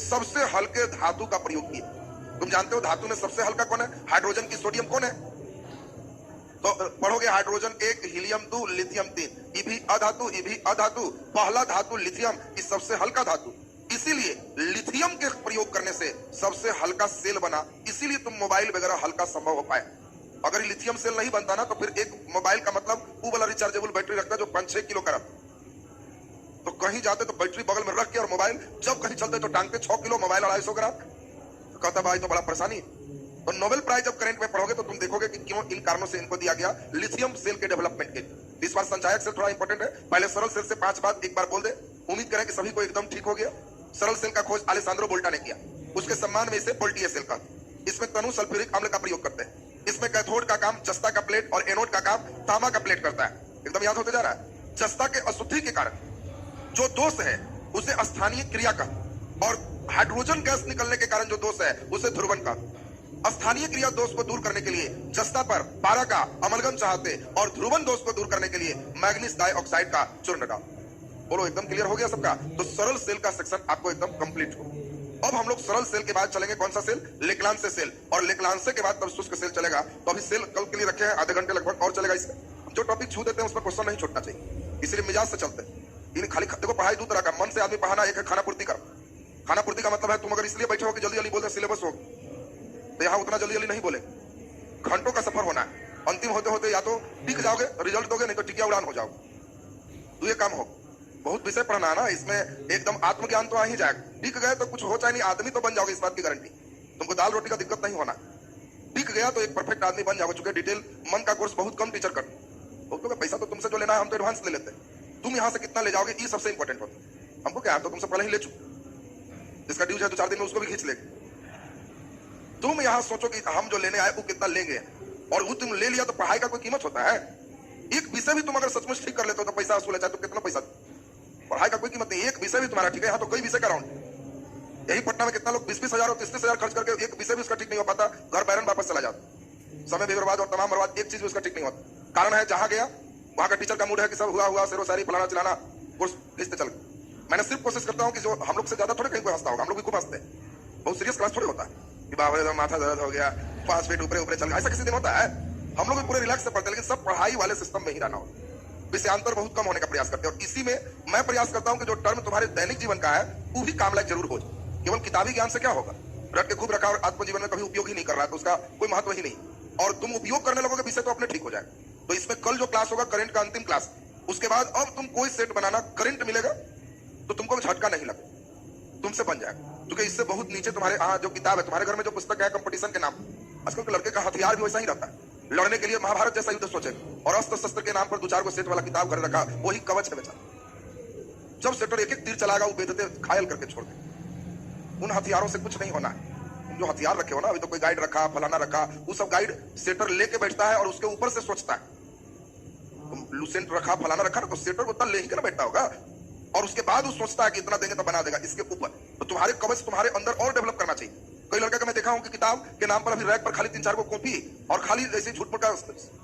सबसे हल्के धातु का प्रयोग किया। तुम जानते हो धातु में सबसे हल्का कौन है? हाइड्रोजन की सोडियम कौन है? तो पढ़ोगे हाइड्रोजन 1, हीलियम 2, लिथियम 3। ये भी अधातु, ये भी अधातु। पहला धातु लिथियम, इस सबसे हल्का धातु। इसीलिए लिथियम के प्रयोग करने से सबसे हल्का सेल बना। इसीलिए तुम मोबाइल वगैरह हल्का संभव हो पाए। अगर लिथियम सेल नहीं बनता ना तो फिर एक मोबाइल का मतलब वो वाला रिचार्जेबल बैटरी रखता जो 5-6 किलो का रखता। तो कहीं जाते तो बैटरी बगल में रख के और मोबाइल जब कहीं चलते तो टांगते 6 किलो, मोबाइल 250 ग्राम। तो कहता भाई तो बड़ा परेशानी। तो नोबेल प्राइज जब करंट में पढ़ोगे तो तुम देखोगे कि क्यों इन कारणों से इनको दिया गया लिथियम सेल के डेवलपमेंट के। इस बार संचायक सेल थोड़ा इंपॉर्टेंट है। पहले सरल सेल से 5 बात एक बार बोल दे। उम्मीद करें कि सभी को एकदम ठीक हो गया। सरल सेल का खोज अलेसांद्रो बोल्टा ने किया, उसके सम्मान में इसे पोल्टिए सेल का। इसमें तनु सल्फ्यूरिक अम्ल का प्रयोग करते हैं। इसमें कैथोड का काम जस्ता का प्लेट और एनोड का काम तांबा का प्लेट करता है। एकदम याद होते जा रहा है। जस्ता के अशुद्धि के कारण जो दोष है उसे स्थानीय क्रिया का, और हाइड्रोजन गैस निकलने के कारण जो दोष है उसे ध्रुवन का। स्थानीय क्रिया दोष को दूर करने के लिए जस्ता पर पारा का अमलगम चाहते और ध्रुवन दोष को दूर करने के लिए मैग्नीज डाइऑक्साइड का चूर्ण डाल। बोलो एकदम क्लियर हो गया सबका? तो सरल सेल का सेक्शन आपको एकदम कंप्लीट हो। अब हम लोग सरल सेल के बाद चलेंगे कौन सा सेल? लेक्लांसे सेल। और लेक्लांसे के बाद तब शुष्क सेल चलेगा। तो अभी सेल कल के लिए रखे हैं, आधे घंटे लगभग और चलेगा इसका। जो टॉपिक छू देते हैं उस पर क्वेश्चन नहीं छोड़ना चाहिए, इसलिए मिजाज से चलते हैं। इन खाली देखो पढ़ाई 2 तरह का, मन से आदमी पढ़ाना, एक है खाना पूर्ति का। खाना पूर्ति का मतलब है तुम अगर इसलिए बैठे हो कि जल्दी जल्दी बोलते सिलेबस हो, तो यहाँ उतना जल्दी जल्दी नहीं बोले। घंटों का सफर होना है। अंतिम होते होते या तो टिक जाओगे, रिजल्ट दोगे, नहीं तो टिकिया उड़ान हो जाओगे। तो ये काम हो। बहुत विषय पढ़ना है ना, इसमें एकदम आत्मज्ञान तो आ ही जाएगा। टिक गए तो कुछ हो चाहे नहीं, आदमी तो बन जाओगे, इस बात की गारंटी। तुमको दाल रोटी का दिक्कत नहीं होना। टिक गया तो एक परफेक्ट आदमी बन जाओगे। चूंकि डिटेल मन का कोर्स बहुत कम टीचर करते, बहुतों का पैसा तो तुमसे जो लेना है हम तो एडवांस ले लेते हैं, तुम यहाँ से कितना ले जाओगे ये सबसे इंपॉर्टेंट होता है। हमको क्या है, तो तुमसे पहले ही ले चुके, जिसका ड्यूज है 2-4 दिन में उसको भी खींच लेंगे। तुम यहाँ सोचो कि हम जो लेने आए वो कितना लेंगे, और वो तुम ले लिया तो पढ़ाई का कोई कीमत होता है? एक विषय भी तुम अगर सचमुच ठीक कर लेते हो तो पैसा वसूला चाहे तो कितना पैसा, पढ़ाई का कोई कीमत नहीं। एक विषय भी तुम्हारा ठीक है, यहाँ तो कई विषय का राउंड। यही पटना में कितना लोग 20-20 हजार और 30-30 हजार खर्च करके एक विषय भी उसका ठीक नहीं हो पाता, घर बैरन वापस चला जाता, समय भी बर्बाद और तमाम बर्बाद, एक चीज भी उसका ठीक नहीं होता। कारण है जहां गया वहां का टीचर का मूड है कि सब हुआ शेरो शायरी फलाना चिलाना, कोर्स खींचते चल। मैंने सिर्फ कोशिश करता हूँ कि जो हम लोग से ज्यादा थोड़े कहीं कोई हंसता होगा, हम लोग भी खूब हंसते हैं। बहुत सीरियस क्लास थोड़ी होता है कि बाबा माथा दर्द हो गया, 5 फीट ऊपर ऊपर चल गया, ऐसा किसी दिन होता है? हम लोग भी पूरे रिलैक्स से पढ़ते हैं, लेकिन सब पढ़ाई वाले सिस्टम में ही रहना होता है। विषयांतर बहुत कम होने का प्रयास करते हैं, और इसी में मैं प्रयास करता हूं कि जो टर्म तुम्हारे दैनिक जीवन का है वो भी काम लायक जरूर हो जाए। केवल किताबी ज्ञान से क्या होगा, रट के खूब रखा और आत्मजीवन में कभी उपयोग ही नहीं कर रहा है तो उसका कोई महत्व ही नहीं। और तुम उपयोग करने लगोगे विषय तो अपने ठीक हो जाएगा। तो इसमें कल जो क्लास होगा करंट का अंतिम क्लास, उसके बाद अब तुम कोई सेट बनाना, करंट मिलेगा तो तुमको झटका नहीं लगे, तुमसे बन जाएगा। क्योंकि इससे बहुत नीचे तुम्हारे जो किताब है, तुम्हारे घर में जो पुस्तक है कंपटीशन के नाम, आजकल के लड़के का हथियार भी वैसा ही रहता है, लड़ने के लिए महाभारत जैसा युद्ध सोचे, और अस्त्र शस्त्र के नाम पर 2-4 को सेट वाला किताब घर रखा, वही कवच है बेचारा। जब सेटर एक तीर चलाएगा वो बेदते घायल करके छोड़ दे। उन हथियारों से कुछ नहीं होना है। तुम जो हथियार रखे हो ना, अभी तो कोई गाइड रखा, फलाना रखा, वो सब गाइड सेटर लेके बैठता है और उसके ऊपर से सोचता है। तुम लूसेंट रखा, फलाना रखा ना, तो सेटर उतना ले ही कर बैठता होगा, और उसके बाद वो सोचता है कि इतना देंगे तो बना देगा। इसके ऊपर तो तुम्हारे कवच तुम्हारे अंदर और डेवलप करना चाहिए। कई लड़के का मैं देखा हूं कि किताब के नाम पर अभी रैक पर खाली 3-4 को कॉपी और खाली ऐसे झूठ-मूठ का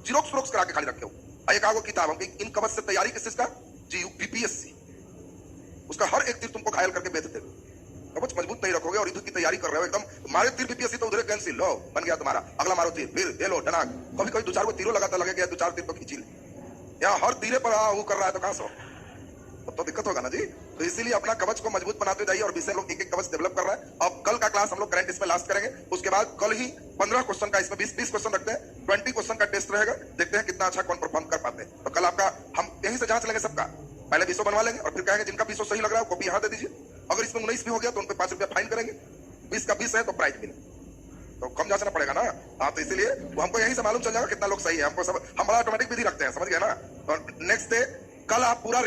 जीरोक्स करा के खाली रखे हो। एक आगो किताब हम इन कवच से तैयारी किस चीज का, जीपीएससी, उसका हर एक तीर तुमको घायल करके बेच देगा। कवच मजबूत नहीं रखोगे और युद्ध की तैयारी कर रहे हो, एकदम मारे तीर बीपीएससी तो उधर कैंसिल, लो बन गया तुम्हारा, अगला मारो तीर, फिर दे लो डनाक। कभी कभी 2-4 को तीरों लगाता लगेगा, 2-4 तीर तो खींच ले, यहाँ हर तीरे पर वो कर रहा है तो कहां से, तो दिक्कत होगा ना जी। तो इसीलिए अपना कवच को मजबूत बनाते जाइए, और विषय लोग एक-एक कवच डेवलप कर रहे हैं। अब कल का क्लास हम लोग करंट इसमें लास्ट करेंगे, उसके बाद कल ही 15 क्वेश्चन का, इसमें 20 क्वेश्चन रखते हैं, 20 क्वेश्चन का टेस्ट रहेगा, देखते हैं कितना अच्छा कौन परफॉर्म कर पाते हैं। तो कल आपका हम यहीं से जांच लेंगे सबका, पहले 20 बनवा लेंगे और फिर कहेंगे जिनका 20 सही लग रहा है कॉपी यहाँ दे दीजिए। अगर इसमें 19 भी हो गया तो उन पे 5 रुपया फाइन करेंगे, 20 का 20 है तो प्राइज मिले, तो कम जांचना पड़ेगा ना। हाँ, तो इसीलिए वो हमको यहीं से मालूम चल जाएगा कितना लोग सही है। हमको सब, हम बड़ा ऑटोमेटिक विधि रखते हैं, समझ गए ना। तो नेक्स्ट डे कल आप पूरा